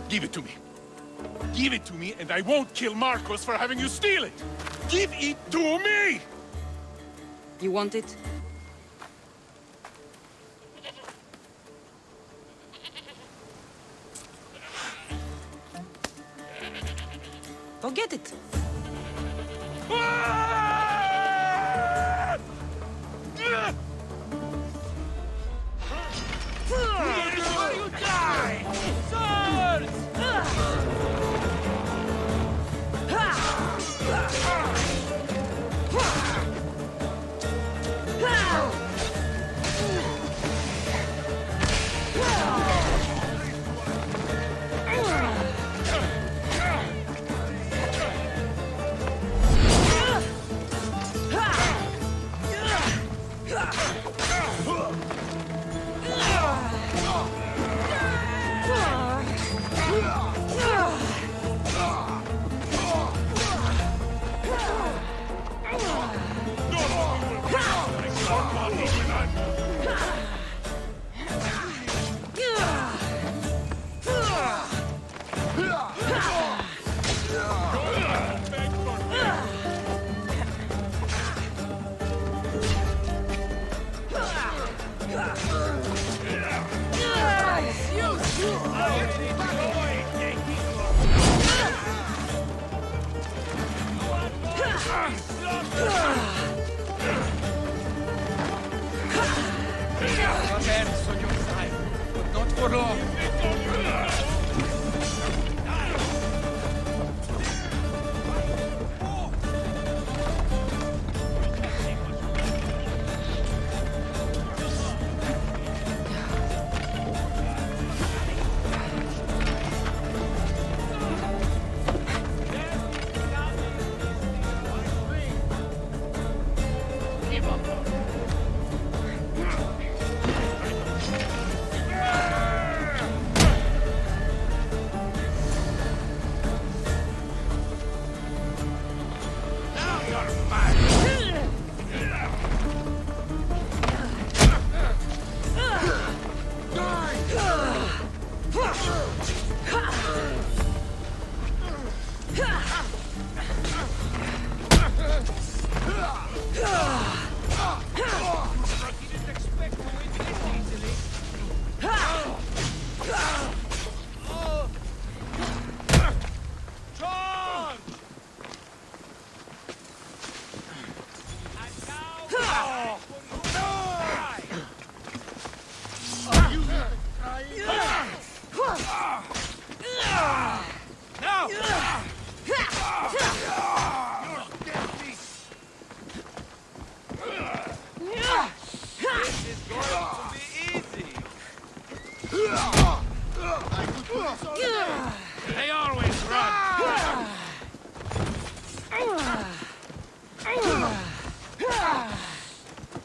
Give it to me. Give it to me, and I won't kill Marcos for having you steal it! Give it to me! You want it? Go get it. Where you die! Swords!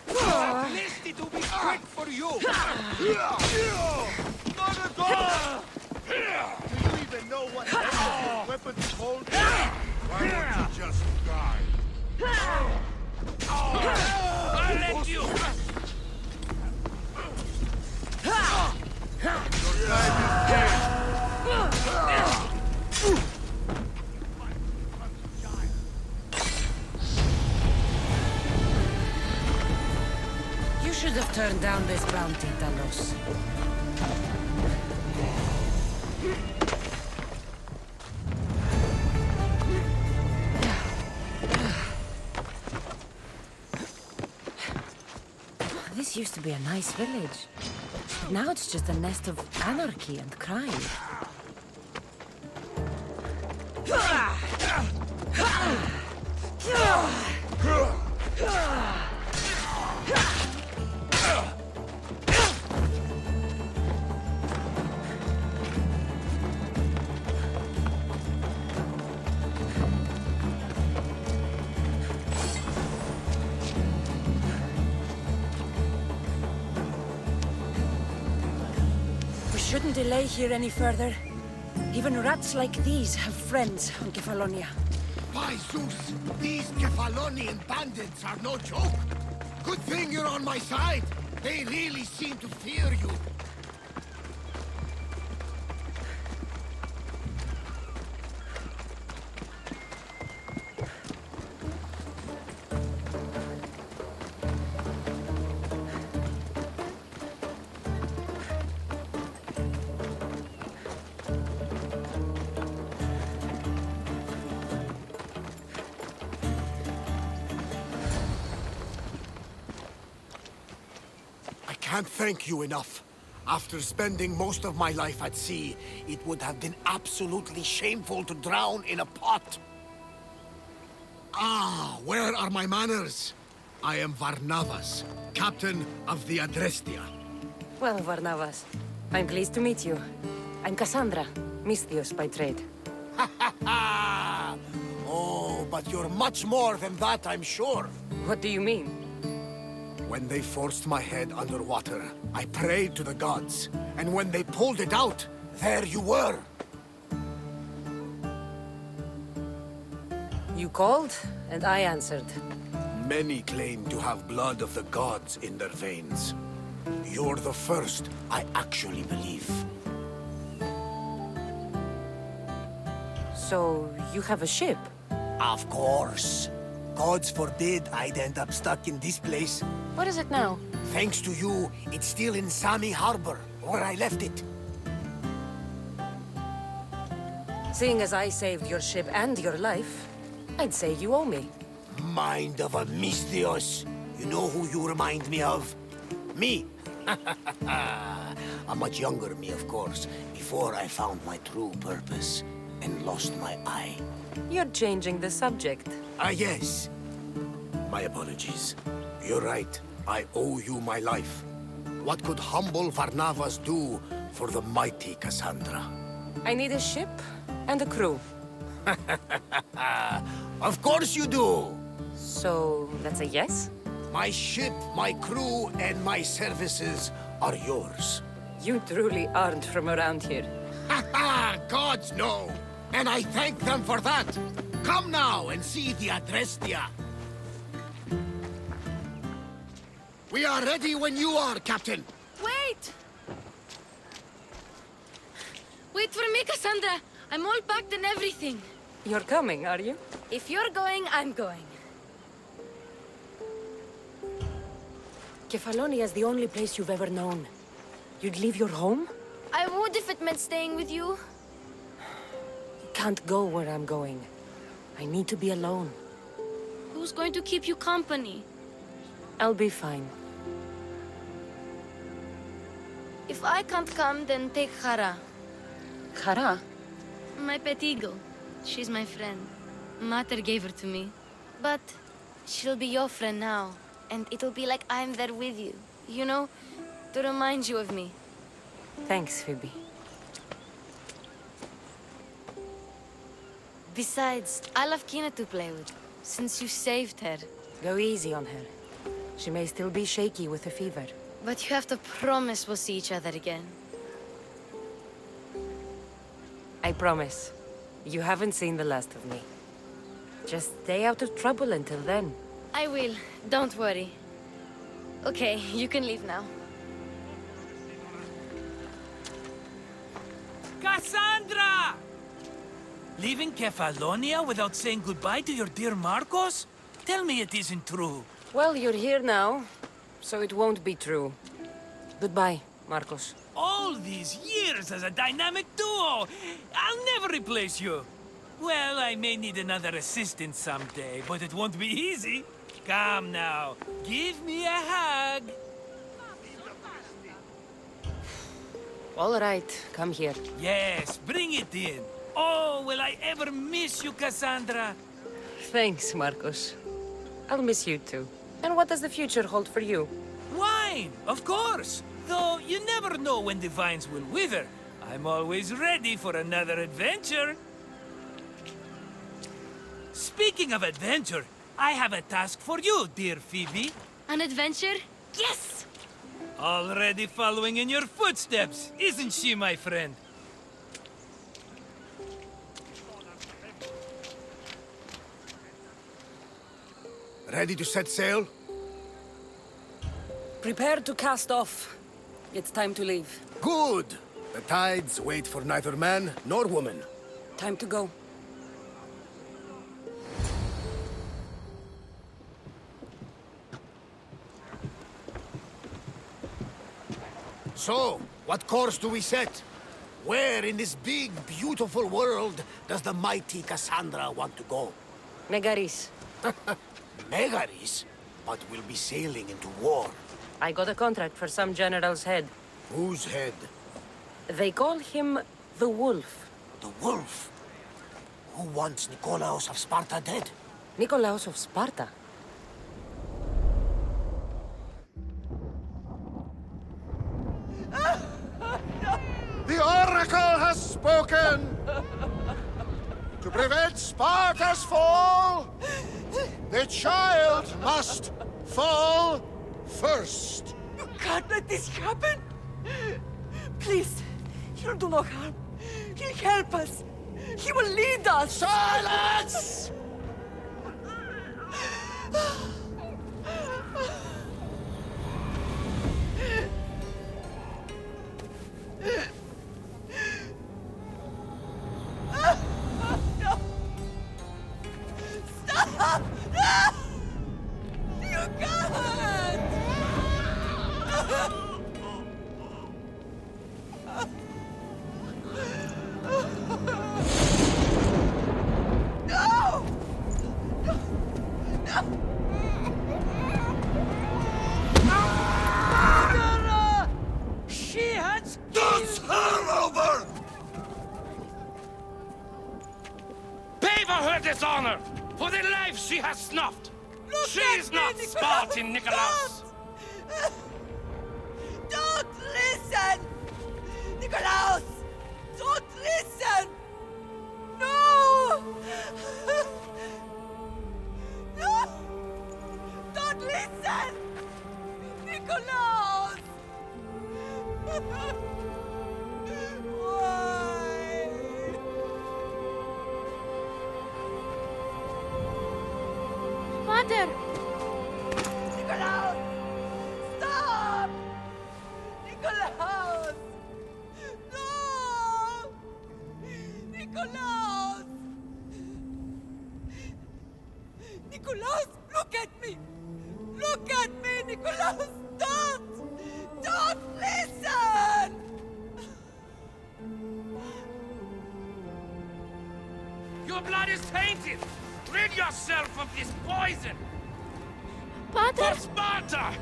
Plenty to be quick for you! Not at all! Do you even know what weapons hold? Why don't you just die? I'll let you! Your time is dead! You should have turned down this bounty, Talos. This used to be a nice village. But now it's just a nest of anarchy and crime. We shouldn't delay here any further. Even rats like these have friends on Kefalonia. By Zeus, these Kefalonian bandits are no joke. Good thing you're on my side. They really seem to fear you. I can't thank you enough. After spending most of my life at sea, it would have been absolutely shameful to drown in a pot. Ah, where are my manners? I am Varnavas, captain of the Adrestia. Well, Varnavas, I'm pleased to meet you. I'm Cassandra, Misthios by trade. Oh, but you're much more than that, I'm sure. What do you mean? When they forced my head underwater, I prayed to the gods. And when they pulled it out, there you were. You called, and I answered. Many claim to have blood of the gods in their veins. You're the first I actually believe. So, you have a ship? Of course. Gods forbid I'd end up stuck in this place. What is it now? Thanks to you, it's still in Sami Harbor, where I left it. Seeing as I saved your ship and your life, I'd say you owe me. Mind of a Misthios. You know who you remind me of? Me. A much younger me, of course, before I found my true purpose and lost my eye. You're changing the subject. Ah, yes. My apologies. You're right. I owe you my life. What could humble Varnavas do for the mighty Cassandra? I need a ship and a crew. Of course you do! So, that's a yes? My ship, my crew, and my services are yours. You truly aren't from around here. Ha ha! Gods know! And I thank them for that! Come now and see the Adrestia! We are ready when you are, Captain! Wait! Wait for me, Cassandra! I'm all packed and everything. You're coming, are you? If you're going, I'm going. Kefalonia is the only place you've ever known. You'd leave your home? I would if it meant staying with you. You can't go where I'm going. I need to be alone. Who's going to keep you company? I'll be fine. If I can't come, then take Hara. Hara? My pet eagle. She's my friend. Mater gave her to me. But she'll be your friend now. And it'll be like I'm there with you. You know, to remind you of me. Thanks, Phoebe. Besides, I'll have Kina to play with, since you saved her. Go easy on her. She may still be shaky with the fever. But you have to promise we'll see each other again. I promise. You haven't seen the last of me. Just stay out of trouble until then. I will. Don't worry. Okay, you can leave now. Cassandra! Leaving Kefalonia without saying goodbye to your dear Marcos? Tell me it isn't true. Well, you're here now, so it won't be true. Goodbye, Marcos. All these years as a dynamic duo! I'll never replace you! Well, I may need another assistant someday, but it won't be easy. Come now, give me a hug. All right, come here. Yes, bring it in. Oh, will I ever miss you, Cassandra? Thanks, Marcos. I'll miss you too. And what does the future hold for you? Wine, of course. Though you never know when the vines will wither. I'm always ready for another adventure. Speaking of adventure, I have a task for you, dear Phoebe. An adventure? Yes! Already following in your footsteps, isn't she, my friend? Ready to set sail? Prepare to cast off. It's time to leave. Good! The tides wait for neither man nor woman. Time to go. So, what course do we set? Where in this big, beautiful world does the mighty Cassandra want to go? Megaris. Megaris? But we'll be sailing into war. I got a contract for some general's head. Whose head? They call him the Wolf. The Wolf? Who wants Nikolaos of Sparta dead? Nikolaos of Sparta? The Oracle has spoken! To prevent Sparta's fall, the child must fall first. You can't let this happen! Please, he'll do no harm. He'll help us. He will lead us! Silence! Stop! No! You can't! No! No! Murderer! She has... That's her over! Pay for her dishonor! For the life she has snuffed! She's not Spartan, Nikolaos! Don't listen! Nikolaos! Don't listen! No! No! Don't listen! Nikolaos! Why? Mother! Nikolaos! Stop! Nikolaos! No! Nikolaos! Nikolaos, look at me! Look at me, Nikolaos! Don't! Don't listen! Your blood is tainted! Rid yourself of this poison! Pater! For Sparta!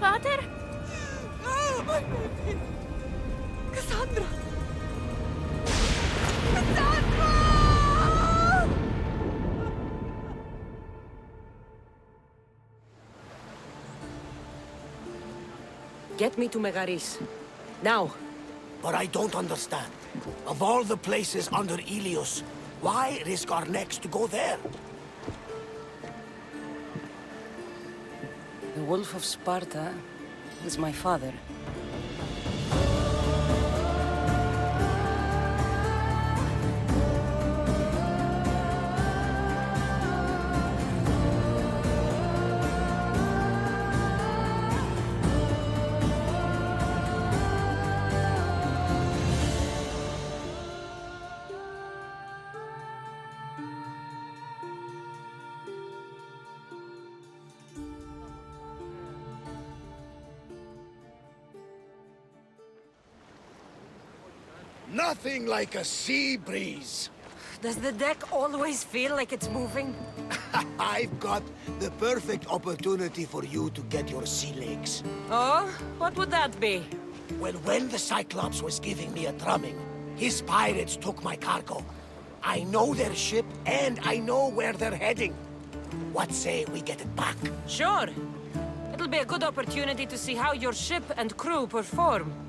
Pater! Oh, my baby! Cassandra! Cassandra! Get me to Megaris. Now. But I don't understand. Of all the places under Ilios, why risk our necks to go there? The Wolf of Sparta is my father. Nothing like a sea breeze. Does the deck always feel like it's moving? I've got the perfect opportunity for you to get your sea legs. Oh? What would that be? Well, when the Cyclops was giving me a drumming, his pirates took my cargo. I know their ship, and I know where they're heading. What say we get it back? Sure. It'll be a good opportunity to see how your ship and crew perform.